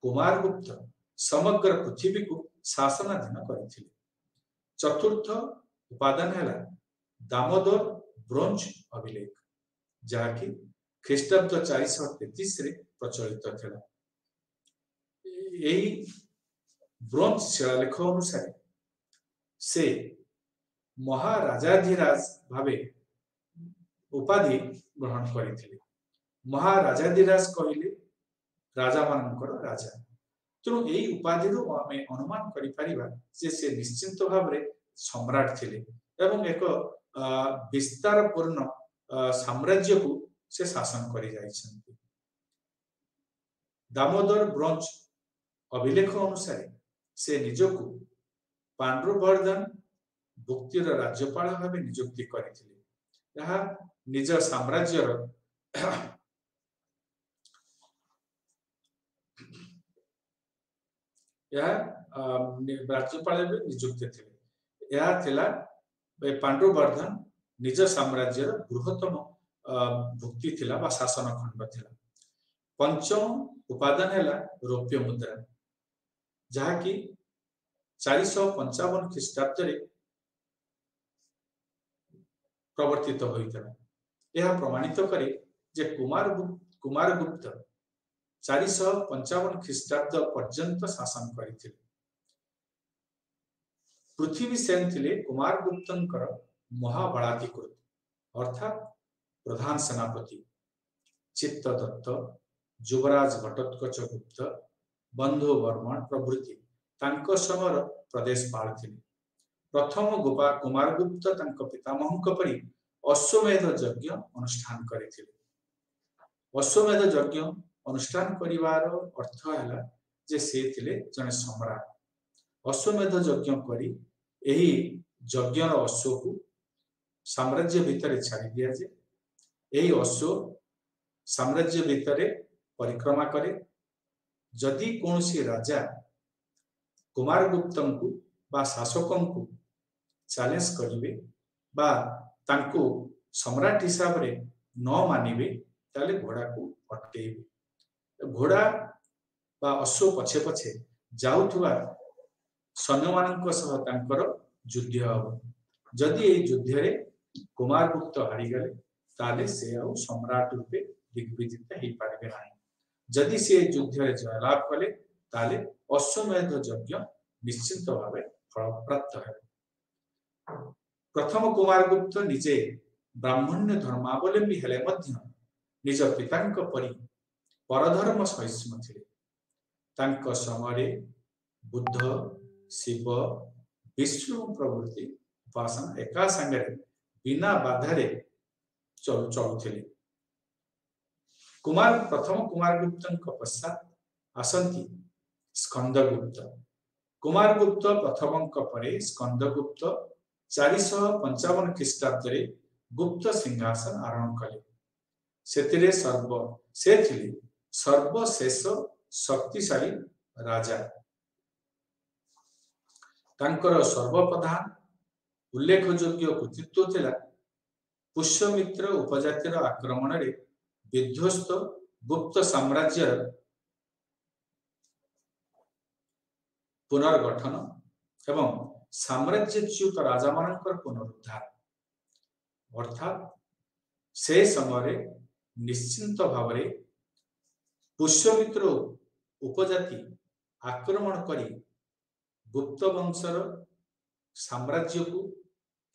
कुमारगुप्त समग्र पृथ्वी को शासनाधीन करथिले। चतुर्थ उपादान है दामोदर ब्रोंज अभिलेख जहाँकि ख्रीष्टाब्द 433 रे प्रचलित थिला। एही ब्रोंज शिलालेख अनुसार से महाराजाधिराज भावे उपाधि ग्रहण करथिले। महाराजाधिराज कहले राजा मानकर राजा। तेणु यही उपाधि आम अनुमान से निश्चिंत भाव सम्राट थिले एवं एक विस्तार पूर्ण साम्राज्य को से शासन कर जाइछन्ति। दामोदर ब्रोंज अभिलेख अनुसार से निजको पांडुवर्धन भुक्तिर राज्यपाल भाव नियुक्ति करथिले। यह निज साम्राज्यर राज्यपाल नियुक्त थे। पांडुवर्धन निज साम्राज्य बृहत्तम भुक्ति थिला बा शासन खंड थिला। पंचम उपादान है रौप्य मुद्रा जहाँकि 455 ख्रीष्टाब्द प्रवर्तित होता। यह प्रमाणित करे जे कुमारगुप्त 455 ख्रीष्टाब्द पर्यंत शासन करते। पृथ्वी सेन थिले कुमारगुप्तंकर महाबलाधिकृत अर्थात प्रधान सेनापति। चित्तदत्त, युवराज घटोत्कच गुप्त, बंधु वर्मन प्रभृति तांको समर प्रदेशपाल थिले। प्रथम कुमारगुप्त तांको पितामहंक परि अश्वमेध यज्ञ अनुष्ठान करथिले। अश्वमेध यज्ञ अनुष्ठान करिवार अर्थ है जे से थिले जने सम्राट। अश्वमेध यज्ञ करी एही यज्ञर अश्व को साम्राज्य भितर छाड़ी दिया जे। एही अश्व साम्राज्य भितर परिक्रमा करे। जदि कोनसी राजा कुमारगुप्तन को बा शासकन को चैलेंज करिवे बा तांको सम्राट हिसाब रे न मानिबे ताले घोड़ा को अटकेइबे। घोड़ा बा अश्व पछे पछे जाउथुवा सैन्य मानक सह तांकर युद्ध हबो। जदि ए युद्ध रे कुमारगुप्त हारि गले ताले से आ सम्राट रूपे दिग्विजित हेइ पारिबे नाही। जदि से युद्ध रे जयलाभ कले ताले अश्वमेध यज्ञ निश्चित भावे फलप्राप्त है। प्रथम कुमारगुप्त निजे ब्राह्मण्य धर्मावलंबी हेले मध्य निज पितांक परि परधर्म सहिष्णु थिले। तांक समय बुद्ध, शिव, विष्णु प्रभृति उपासना एका संगे बिना बाधारे चलुथिले। प्रथम कुमारगुप्तंक पश्चात आसंती स्कंदगुप्त। कुमारगुप्त प्रथमंक परे स्कंदगुप्त 455 ख्रीष्टाब्द गुप्त सिंहासन आरोहण कले। से थिले सर्वशेष शक्तिशाली राजा। तांकर सर्वप्रधान उल्लेखयोग्य कृतित्व थिला पुष्यमित्र उपजातिर आक्रमण रे विध्वस्त गुप्त साम्राज्य पुनर्गठन एवं साम्राज्यच्युत राजा मानकर पुनरुद्धार। अर्थात से समय निश्चिंत भाव पुष्यमित्र उपजाति आक्रमण करी गुप्त वंशर साम्राज्य को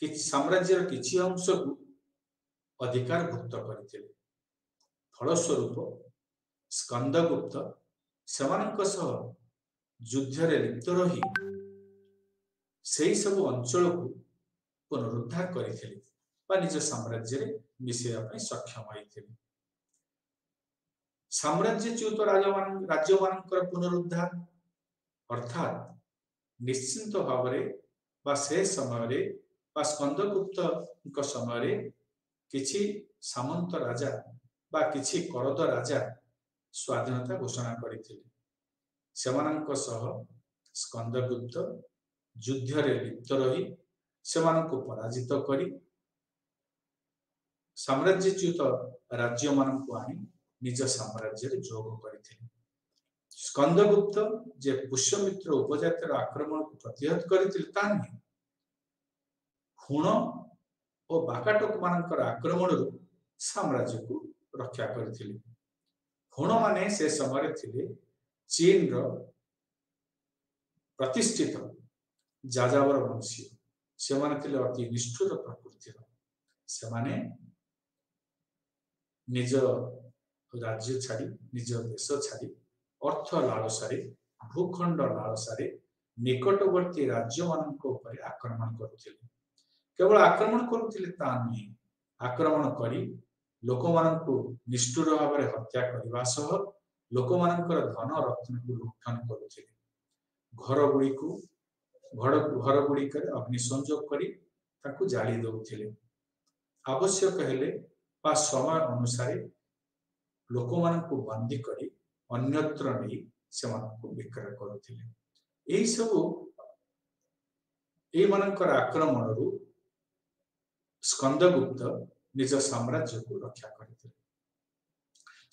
साम्राज्यर किछि अंश को अधिकार भुक्त करथिले। फलस्वरूप स्कंदगुप्त सेमानक सह युद्ध रे लिप्त रही सेही सब अंचल को पुनरुद्धार करथिले बा निज साम्राज्य रे मिसेया पई सक्षम होइथिले। साम्राज्यच्युत राज्य मानकर पुनरुद्धार अर्थात निश्चिंत भाव बा से समय बा स्कंदगुप्त समय किछि सामंत राजा बा किछि करद राजा स्वाधीनता घोषणा करथिले। सेमानक सह स्कंदगुप्त युद्ध रे लिप्त रही सेमानको पराजित करी साम्राज्यच्युत राज्य मानक आनी निज साम्राज्य रे जोग करथिले। स्कंदगुप्त जे पुष्यमित्र उपजातिर आक्रमण को प्रतिहत करथिले ता नहीं हुण और बाकाटक मानकर आक्रमण साम्राज्य को रक्षा करथिले। हुण माने से समय थिले चीन रो प्रतिष्ठित जाजावर वंशीय ସେମାନେ ଥିଲେ ଅତି ନିଷ୍ठୁର ପ୍ରକୃତିର। ସେମାନେ निज राज्य छाड़ी निज देश छाड़ी अर्थ लालसारे भूखंड लालसारे निकटवर्ती राज्य मानक ऊपर आक्रमण करुथिले। केवल आक्रमण करुथिले ता नहीं, आक्रमण करी लोक मानकु निष्ठुर भाव में हत्या करने सह लोक मानकर धन रत्न को लुंठन करुथिले। घर गुड़िक अग्नि संयोग करी ताकु जाली दउथिले। आवश्यक हेले बा समय अनुसार लोक मानकु बंदी करी अन्यत्र नहीं से मानकु विक्रय करुथिले। एही सबु ए मानकर आक्रमण रु स्कंदगुप्त निज साम्राज्य को रक्षा करथिले।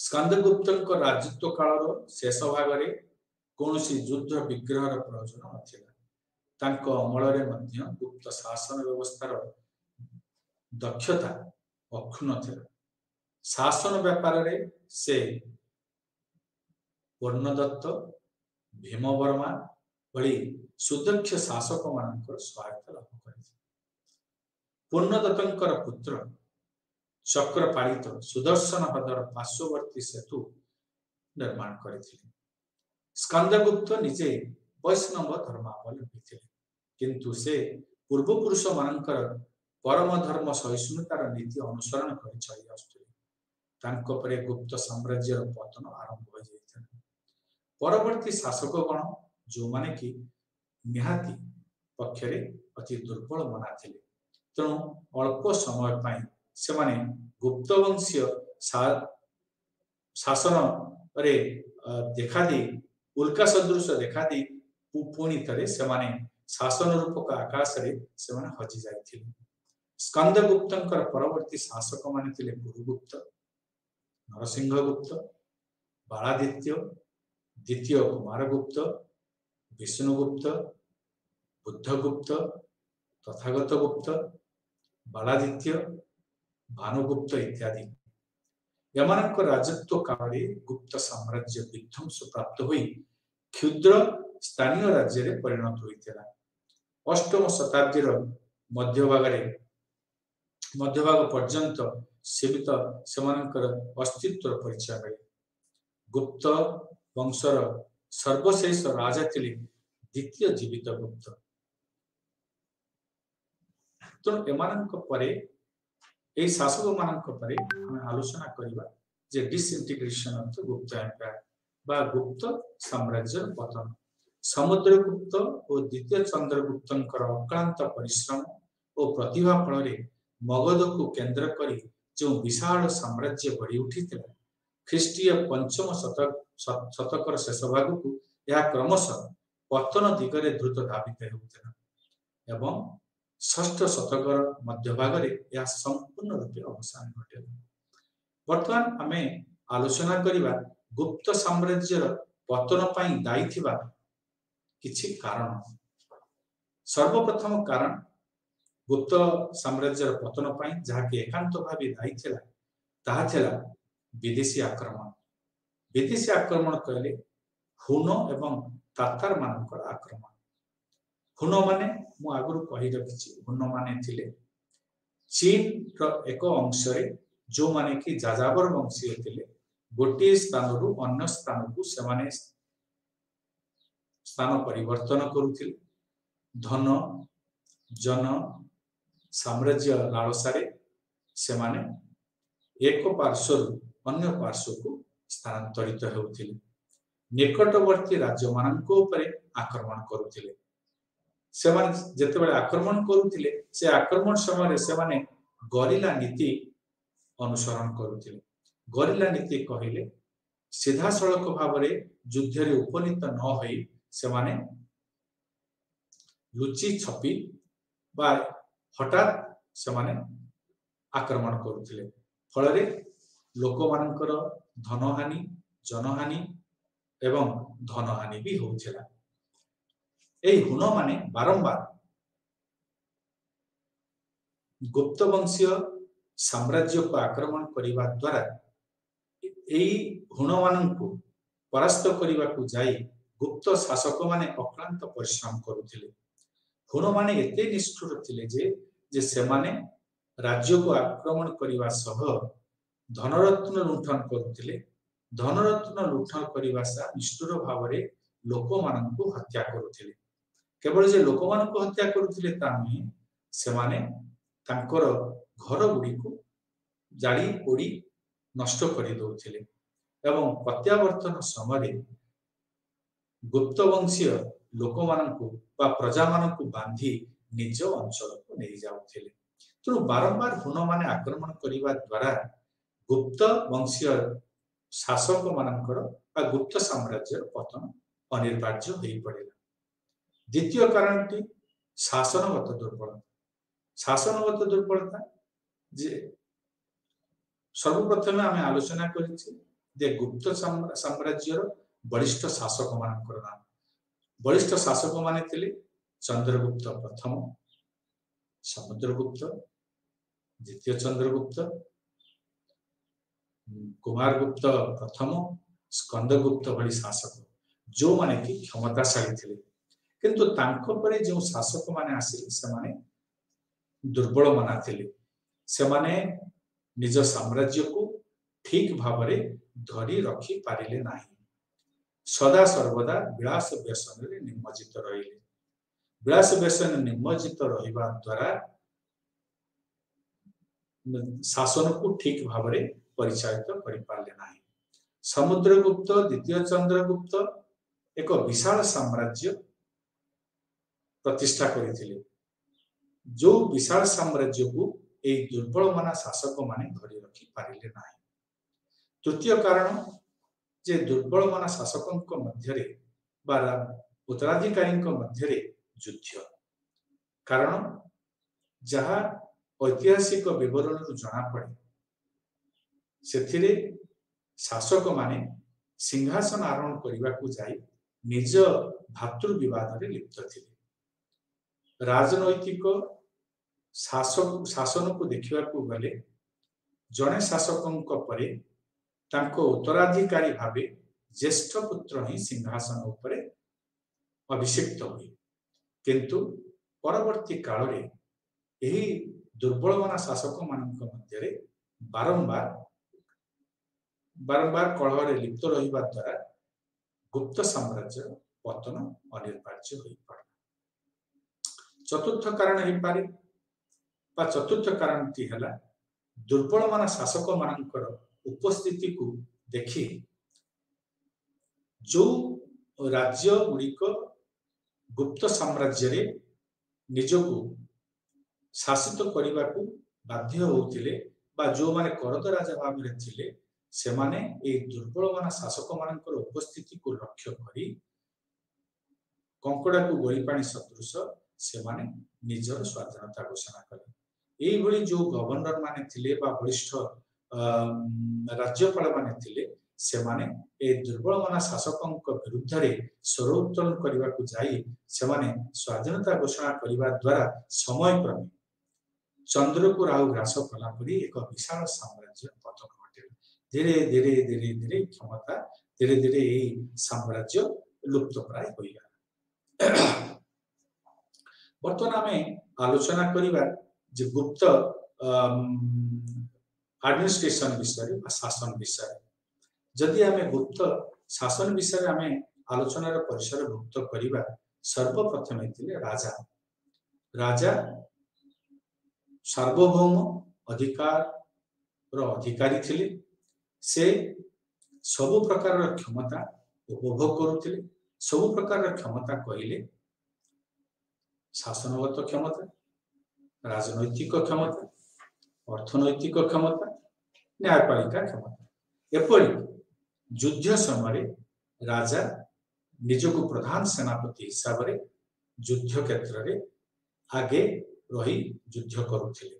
स्कंदगुप्त राजत्व काल शेष भाग में कौनसी युद्ध विग्रह प्रयोजन नथिला। तांको अमल रे मध्य गुप्त शासन व्यवस्थार दक्षता अक्षुण्ण थिला। शासन व्यापार रे से वर्णदत्त भीमवर्मा भली सुदक्ष शासक मानकर सहायता लाभ करथिले। पूर्णदत्तंकर पुत्र चक्रपालित सुदर्शन हृदय पार्श्ववर्ती सेतु निर्माण करथिले। स्कंदगुप्त निजे वैष्णव धर्मावलंबी थे, किंतु से पूर्वपुरुष मानकर परम धर्म सहिष्णुतार नीति अनुसरण कर चली आसुथिले। तांको परे गुप्त साम्राज्यर पतन आरंभ हो जाइथिला। परवर्ती शासकगण जो माने कि निहाती पक्षरे अति दुर्बल मना थिले, तेणु अल्प समय पाई से माने गुप्त वंशीय शासन रे देखा दी उल्का सदृश देखा दी पुणी थरे से माने शासन रूपक आकाश रे से माने हजि जाइथिले। स्कंदगुप्तंकर परवर्ती शासक माने थिले गुरुगुप्त, नरसिंहगुप्त, बालादित्य, द्वितीय कुमारगुप्त, विष्णुगुप्त, बुद्धगुप्त, तथागत गुप्त, बालादित्य, भानुगुप्त इत्यादि। यमानक राजत्व काल गुप्त साम्राज्य विध्वंस प्राप्त हुई क्षुद्र स्थानीय राज्य रे परिणत होइतिला। अष्टम शताब्दीर मध्यभाग पर्यंत सीमित सेमानकर अस्तित्व परिचय मिले। गुप्त वंशर सर्वशेष राजा थिले द्वितीय जीवित गुप्त। तो एमानक परे ए शासक मानक परे हम आलोचना करिबा जे डिसइंटीग्रेशन ऑफ द गुप्त एम्पायर बा गुप्त साम्राज्य पतन। समुद्रगुप्त और द्वितीय चंद्रगुप्तंकर अक्लांत परिश्रम और प्रतिभा फल मगध को केंद्र करी जो विशाल साम्राज्य बढ़ी उठिथिला, ख्रीष्टीय पंचम शतकर शेष भाग को यह क्रमशः पतन दिगरे द्रुत धावित हेउथिला एवं षष्ठ शतकर मध्य भाग रे यह संपूर्ण रूपे अवसान घटेला। वर्तमान आमे आलोचना करिबा गुप्त साम्राज्यर पतन पई दायी थिबा किछि कारण। सर्वप्रथम कारण गुप्त साम्राज्यर पतन पई जहा कि एकांत भाबे दायी थिला ताहा थिला विदेशी आक्रमण। विदेशी आक्रमण कहले हुन एवं तातार मानकर आक्रमण। हुन माने मु आगुरु कहि रखिछि, हुन माने थिले चीन रो एक अंश रे जो माने कि जाजाबर वंशीय थिले। गोटे स्थान रु अन्य स्थान को से माने स्थान परिवर्तन करुथिले। धन जन साम्राज्य लालसारे से माने एक पार्श्व अन्य पार्श्व को स्थानांतरित हेउथिले। निकटवर्ती राज्य मानक ऊपर आक्रमण करुथिले। से माने जेतेबेले आक्रमण करुथिले से आक्रमण समय से माने गरिला नीति अनुसरण करुथिले। गरिला नीति कहिले सीधा सड़क भाव में युद्ध रे उपनीत न होई से माने लुचि छपी बा हठात से माने आक्रमण करुथिले। फल रे लोक मानकर धनहानि जनहानि एवं धनहानि भी होउथिला। एई हुन माने बारंबार गुप्त वंशीय साम्राज्य को आक्रमण करिबा द्वारा एई हुन माननकु परास्त करिबा को जाई गुप्त शासक माने अक्लांत परिश्रम करुथिले। हुन माने एते निष्ठुर थिले जे सेमाने राज्य को आक्रमण करने सह धनरत्न लुंठन करुथिले। धनरत्न लुंठन करने सा निष्ठुर भाव में लोक मानू हत्या करुथिले। केवल जे लोक मानू हत्या करुथिले ता नुहे, सेमाने तांकर घर गुड़ी को जाली पोड़ी नष्ट कर दौथिले एवं प्रत्यावर्तन समय गुप्त वंशीय लोक मानू बा प्रजा मानू बांधी निज अंचल को नहीं जाउथिले। तेणु बारंबार हुन माने आक्रमण करने द्वारा गुप्त वंशीय शासक मानकर बा गुप्त साम्राज्य पतन अनिवार्य हो पड़ा। द्वितीय कारणटी शासनगत दुर्बलता। शासनगत दुर्बलता जे सर्वप्रथम आम आलोचना करें गुप्त साम्राज्य बलिष्ठ शासक मानकर नाम। बलिष्ठ शासक माने थिले चंद्रगुप्त प्रथम, समुद्रगुप्त, द्वितीय चंद्रगुप्त, कुमारगुप्त प्रथम, स्कंदगुप्त भली शासक जो माने कि क्षमताशाली थिले। किंतु तांको परे जो शासक माने आसिले से माने दुर्बल माना थिले। से माने निज साम्राज्य को ठीक भाव में धरी रखी पारिले नाही। सदा सर्वदा विलास व्यसन रे निमज्जित रहिले। विलास व्यसन निमज्जित रहिबा द्वारा शासन को ठीक भाव में परिचालित करि पारले नाही। समुद्रगुप्त, द्वितीय चंद्रगुप्त एक विशाल साम्राज्य प्रतिष्ठा करिथिले। जो विशाल साम्राज्य को एक दुर्बल माना शासक माने धरी रखी पारिले नाही। तृतीय कारण जे दुर्बल माना शासक मध्य उत्तराधिकारी मध्य युद्ध। कारण जहाँ ऐतिहासिक विवरण जना पड़े से शासक माने सिंहासन आरोहण करने को जाई निज भातृ विवाद में लिप्त थे। राजनैतिक शासन को देखा गले जड़े शासक परे तांको उत्तराधिकारी भावे ज्येष्ठ पुत्र ही सिंहासन उपरे अभिषिक्त हुए। किंतु परवर्ती काल रे यही दुर्बल माना शासक मानक मध्य बारंबार बारंबार कलह रे लिप्त रहिबा द्वारा गुप्त साम्राज्य पतन अनिवार्य हो पड़ा। चतुर्थ कारण ही पारे बा चतुर्थ कारण टी हला दुर्बल माना शासक मानकर उपस्थिति को देखी जो राज्य गुड़िक गुप्त साम्राज्य रे निजको शासित करने को बाध्य होउथिले बा जो माने करद राजा भाव में थिले से माने ए दुर्बल माना शासक मानकर उपस्थिति को लक्ष्य करी कंकड़ा को गोली पानी सदृश से माने निजर स्वाधीनता घोषणा कले। एई भली जो गवर्नर माने थिले बा वरिष्ठ राज्यपाल माने थिले से माने ए दुर्बल माना शासक विरुद्ध रे स्वर उत्तोलन करने को जाई से माने स्वाधीनता घोषणा करने द्वारा समय क्रमे चंद्र को राहु ग्रास कला परी एक विशाल साम्राज्य पतन घटे। धीरे धीरे धीरे धीरे क्षमता धीरे धीरे यही साम्राज्य लुप्त प्राय हो गया। बर्तमान आम आलोचना करिबा जे गुप्त एडमिनिस्ट्रेशन विषय शासन विषय। जदि आम गुप्त शासन विषय आम आलोचनार परिसर भुक्त करिबा सर्वप्रथम राजा। राजा सार्वभौम अधिकार अधिकारी थिले। से सबु प्रकार क्षमता उपभोग करुथिले। सबु प्रकार क्षमता कहले शासनगत क्षमता, राजनैतिक क्षमता, अर्थनैतिक क्षमता, न्यायपालिका क्षमता। एपरि युद्ध समय राजा निजको प्रधान सेनापति हिसाब से युद्ध क्षेत्र में आगे रही युद्ध करुथिले।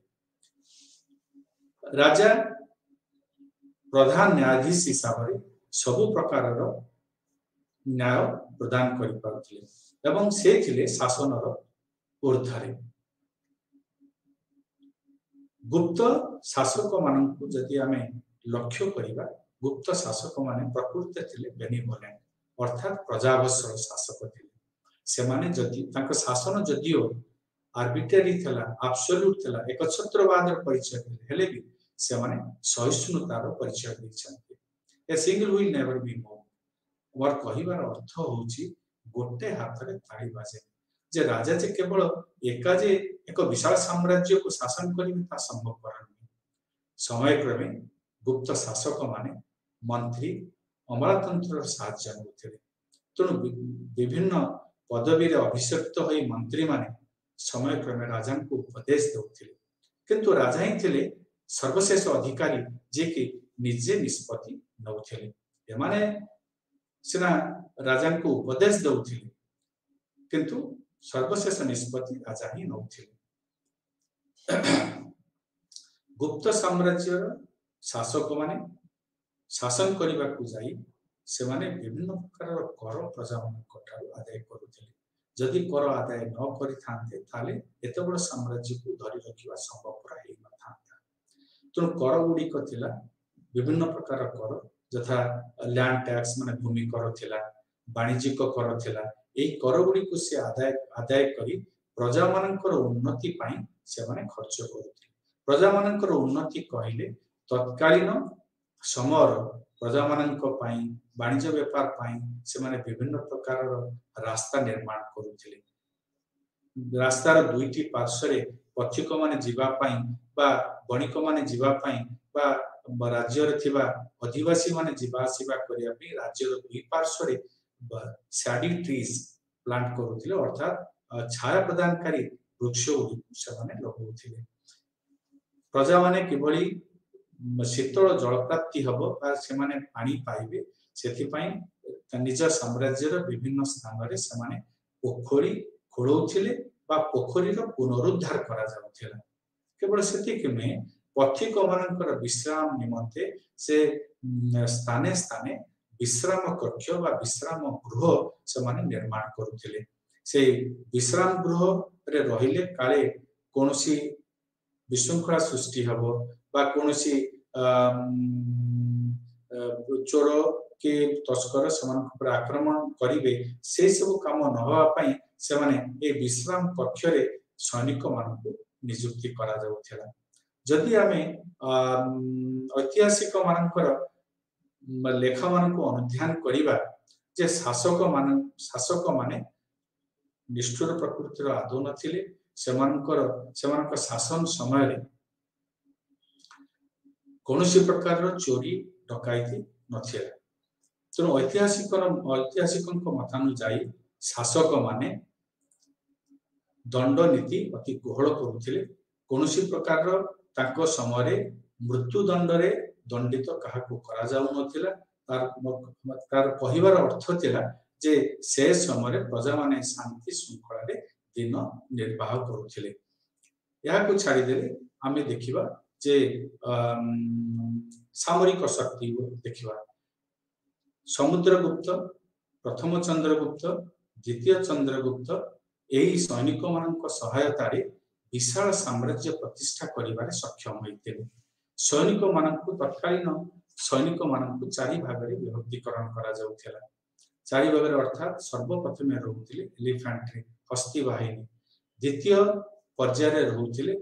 राजा प्रधान न्यायाधीश हिसाब से सबु प्रकार न्याय प्रदान करि पारुथिले एवं से थिले शासनर ऊर्ध्वरे। गुप्त शासक मानक जदि आम लक्ष्य करिबा गुप्त शासक माने प्रकृति थिले बेनिवोलेंट अर्थात प्रजावत्सल शासक थिले। से माने जदि तांको शासन जदियो आर्बिट्रेरी थिला एब्सोल्यूट थिला एकछत्रवाद परिचय हेले भी से माने सहिष्णुतार परिचय दैछन्ति a single will never be move more कहिबार अर्थ होउची गोटे हाथरे ताली बाजे जे राजा जे केवल एका जे एक विशाल साम्राज्य को शासन करिवे ता संभव करनी समय क्रमे गुप्त शासक माने मंत्री अमलातंत्र साहाय्य नउथिले तेणु विभिन्न पदवी रे अभिषिक्त होई मंत्री माने समय क्रमे राजा को उपदेश देउथिले किंतु राजा ही थिले सर्वशेष अधिकारी जे कि निजे निष्पत्ति नउथिले एमाने सिना राजा को उपदेश देउथिले किंतु सर्वशेष निष्पत्ति राजा ही नउथिले गुप्त साम्राज्य शासक माने शासन करने को जाई से माने विभिन्न प्रकार कर प्रजा मान आदाय करुथिले जदि कर आदाय न करि थांते ताले एते बड़ साम्राज्य को धरि रखिबा संभव रही न थांता तो कर गुडी को थिला विभिन्न प्रकार कर जथा लैंड टैक्स माने भूमि कर थिला वाणिज्यिक कर थिला एई कर गुडी को से आदाय करी प्रजा मानकर उन्नति पाई से माने खर्च करुथिले प्रजा मानकर उन्नति कहले तत्कालीन समर प्रजा मानक पाई वाणिज्य व्यापार पाई से माने विभिन्न प्रकार रास्ता निर्माण करुथिले रास्तार दुईटी पार्श्व पथिक माने जीवा पाई बा बणिक माने जीवा पाई बा राज्य रे थिबा अधिवासी माने जीवा आसीबा करिया पे राज्य दुई पार्श्व रे शैडी ट्रीज प्लांट करुथिले अर्थात छाया प्रदानकारी वृक्ष से माने लगाउथिले प्रजा माने किभली शीतल जल प्राप्ति हबो बा से माने पानी पाइबे सेथि पई निज साम्राज्य रो विभिन्न स्थान रे से माने पोखरी खोलौथिले बा पोखरी रो पुनरुद्धार करा जाउथिला केवल सेति कि में पथिक मानकर विश्राम निमंते से स्थाने स्थाने विश्राम कक्ष बा विश्राम गृह से माने निर्माण करुथिले से विश्राम गृह रे रहिले काले कोनोसी विशृंखला सृष्टि हबो बा कोनोसी चोर के तस्कर समान पर आक्रमण करिवे से सब काम न होवा पई से माने ए विश्राम कक्ष रे सैनिक मानक नियुक्ति करा जाउथिला जदि आमे ऐतिहासिक मानकर लेखा मान को अनुध्यान करिबा जे शासक माने निष्ठुर प्रकृतिर आदौ नथिले सेमानकर शासन समय रे कोनोसी प्रकार चोरी डकायती नथिला तेणु ऐतिहासिक मतानुजाई शासक माने दंड नीति अति कोहल करुथिले कोनोसी प्रकार ताको समय रे मृत्यु दंड रे दंडित काहाको करा जाउ नथिला तार कहिबार अर्थ थिला जे से समय रे प्रजा माने शांति श्रृंखला रे दिन निर्वाह करुथिले याको छाड़ी देले आमे देखिबा जे सामरिक शक्ति देखिबा समुद्रगुप्त प्रथम चंद्रगुप्त द्वितीय चंद्रगुप्त एही सैनिक मानक सहायता रे विशाल साम्राज्य प्रतिष्ठा करिबारे सक्षम होइतिले सैनिक मानक तत्कालीन सैनिक मानक चारि भाग रे विभक्तिकरण करा जाउथिला चारि भाग रे अर्थात सर्वप्रथम रहउथिले एलिफेंट्री हस्ती बाहिनी द्वितीय पर्याय रे रहउथिले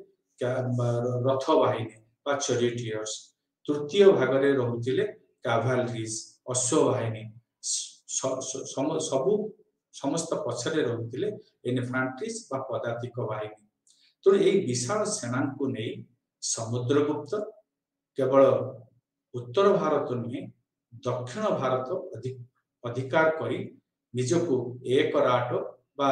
रथ बाहिनी बा चैरियट्स तृतीय भाग रे रहउथिले कैवलरीज अश्व बाहिनी समस्त पछरे रहउथिले इन्फैंट्रीज बा पदातिक बाहिनी तो ए विशाल सेना को नहीं समुद्रगुप्त केवल उत्तर भारत नुहे दक्षिण भारत अधिकार करी निजको एक राट बा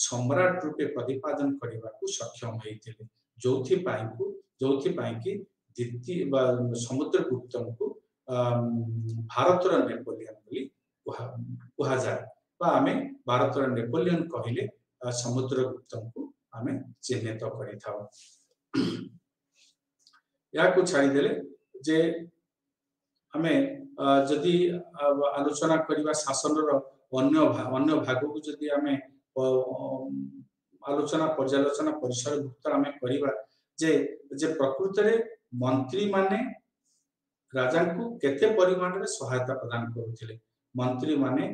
सम्राट रूपे प्रतिपादन करने को सक्षम होइतिले जोथि पाई कि द्वितीय समुद्रगुप्त को भारत नेपोलियन बोली कहा जाए बा आमे भारत नेपोलियन कहले समुद्रगुप्त को आमे चिन्हित करि थाउ या को छाड़ी देले जे आमे जदि आलोचना करिवा शासन रो अन्य भाग को जदि आमे आलोचना पर्यालोचना परिसर भुक्त आमे करिवा जे प्रकृत रे मंत्री माने राजा को केते परिमाण रे सहायता प्रदान करुथिले मंत्री माने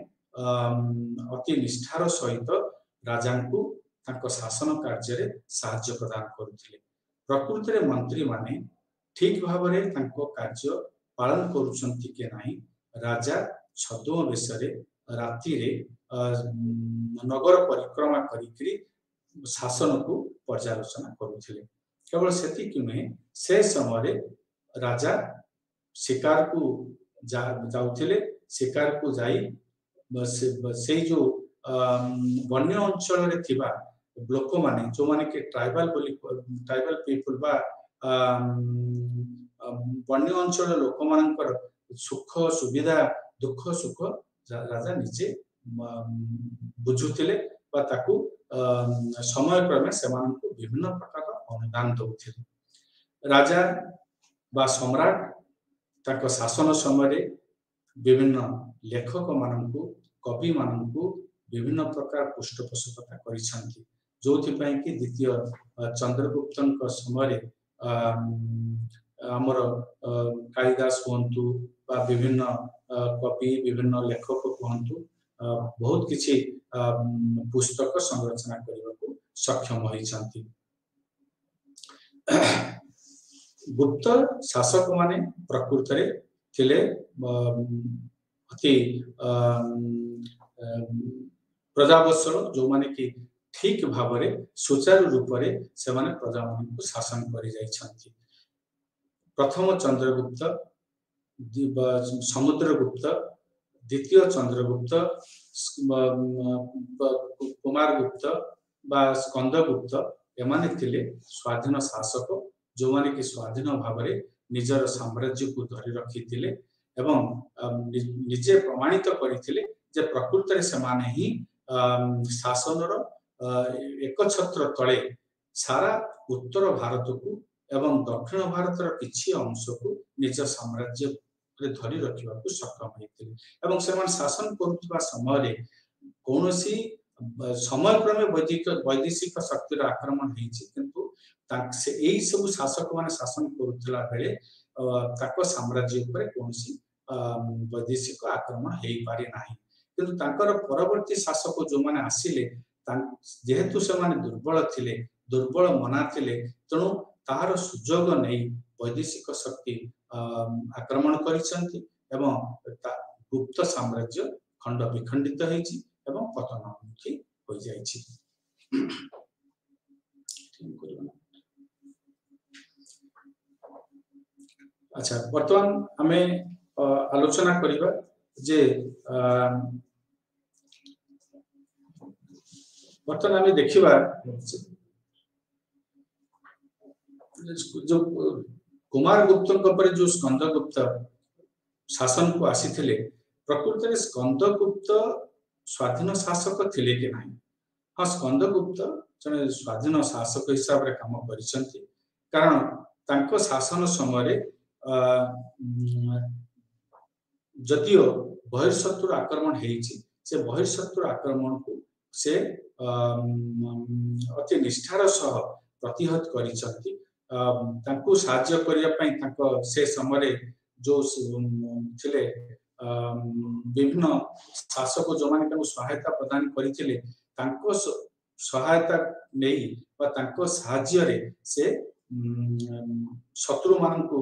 अति निष्ठार सहित राजांकु तांको शासन कार्य साहाय्य प्रदान करुथिले। प्रकृति रे मंत्री माने ठीक भावरे तांको कार्य पालन करुछंती के नाही राजा छदुओ बेसरे राति रे नगर परिक्रमा करिकरी शासन को पर्यालोचना करुथिले। केवल सेति कि नुहे से समय राजा शिकार को जाउथिले। शिकार को जाई से जो वन्य अंचल रे थिबा लोक माने जो माने के ट्राइबल पीपल बा वन्य अंचल लोक मानकर सुख सुविधा दुख सुख राजा निजे बुझुथिले बा ताकू समय क्रमे से विभिन्न प्रकार अनुदान दउथिले। राजा बा सम्राट ताको शासन समय विभिन्न लेखक मानकु कवि मानकु विभिन्न प्रकार पृष्ठपोषकता करिसंती जोथि पय कि द्वितीय चंद्रगुप्तन को समय हमर कालिदास होंतु बा विभिन्न कवि विभिन्न लेखक होंतु बहुत किछि पुस्तक संरचना करबा को सक्षम होइसंती। गुप्त शासक माने प्रकृति रे थिले अति प्रजावत्सल जो माने कि ठीक भावरे सुचारू रूप रे से माने प्रजा को शासन करि जाइछंती। प्रथम चंद्रगुप्त समुद्रगुप्त द्वितीय चंद्रगुप्त कुमारगुप्त बा स्कंदगुप्त एमाने थिले स्वाधीन शासक जो माने कि स्वाधीन भावरे निजर साम्राज्य को धरि रखिथिले एवं निजे प्रमाणित करिथिले जे प्रकृति रे समान ही शासनर एक छत्र तले सारा उत्तर भारत को एवं दक्षिण भारत रो किछि अंश को निज साम्राज्य रे धरि रखिबा को सक्षम होइथिले एवं समान शासन करुवा समय रे कोनोसी समय क्रमे वैदेशिक शक्तिर आक्रमण हेछि किंतु से एई सब शासक माने शासन करुतला बेले ताको साम्राज्य ऊपर कोनोसी वैदेशिक आक्रमण हेई पारे नाही किंतु तांकर परवर्ती शासक जो माने आसिले जेहेतु से माने दुर्बल थिले दुर्बल मना थिले तणु तार सुजोग नै वैदेशिक शक्ति आक्रमण करिसंती एवं गुप्त साम्राज्य खंड विखंडित हेछि एवं पतनमुखी हो जाइछि। अच्छा वर्तमान हमें आलोचना करिबा जे वर्तमान हमें देखिबा जो कुमार गुप्त पर जो स्कंदगुप्त शासन को आसीथिले प्रकृति रे स्कंदगुप्त स्वाधीन शासक थिले कि नाही। हाँ स्कंदगुप्त जने स्वाधीन शासक हिसाब रे काम करिसंती कारण तांको शासन समय जदियो बहिर्शत्रु आक्रमण हेछि से बहिर्शत्रु आक्रमण को से अति निष्ठार सह प्रतिहत करिसंती तांको साहाय्य करिया पई तांको से समय जो थिले विभिन्न शासक जो माने तांको सहायता प्रदान करिथिले तांको सहायता नेई बा तांको साहाय्य रे से शत्रु मानकु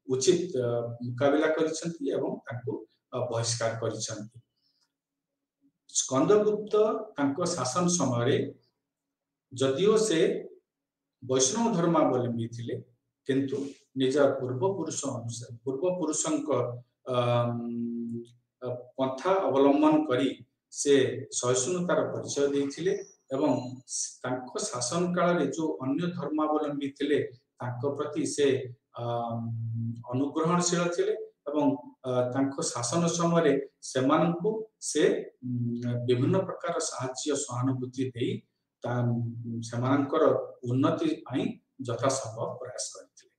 उचित मुकाबला करिसंती एवं तांको बहिष्कार करिसंती। स्कंदगुप्त तांको शासन समय जदियो से वैष्णव धर्मावलंबी थिले किंतु निज पूर्वपुरुष अनुसार पूर्वपुरुषंक पंथा अवलंबन करी से सहिष्णुतार परिचय देथिले एवं तांको शासन काल रे जो अन्य धर्मावलंबी थिले तांको प्रति से अनुग्रहणशील थिले एवं तांको शासन समय सेमानकु से विभिन्न प्रकार साहाय्य सहानुभूति देई सेमानकर उन्नति पई यथा संभव प्रयास करथिले।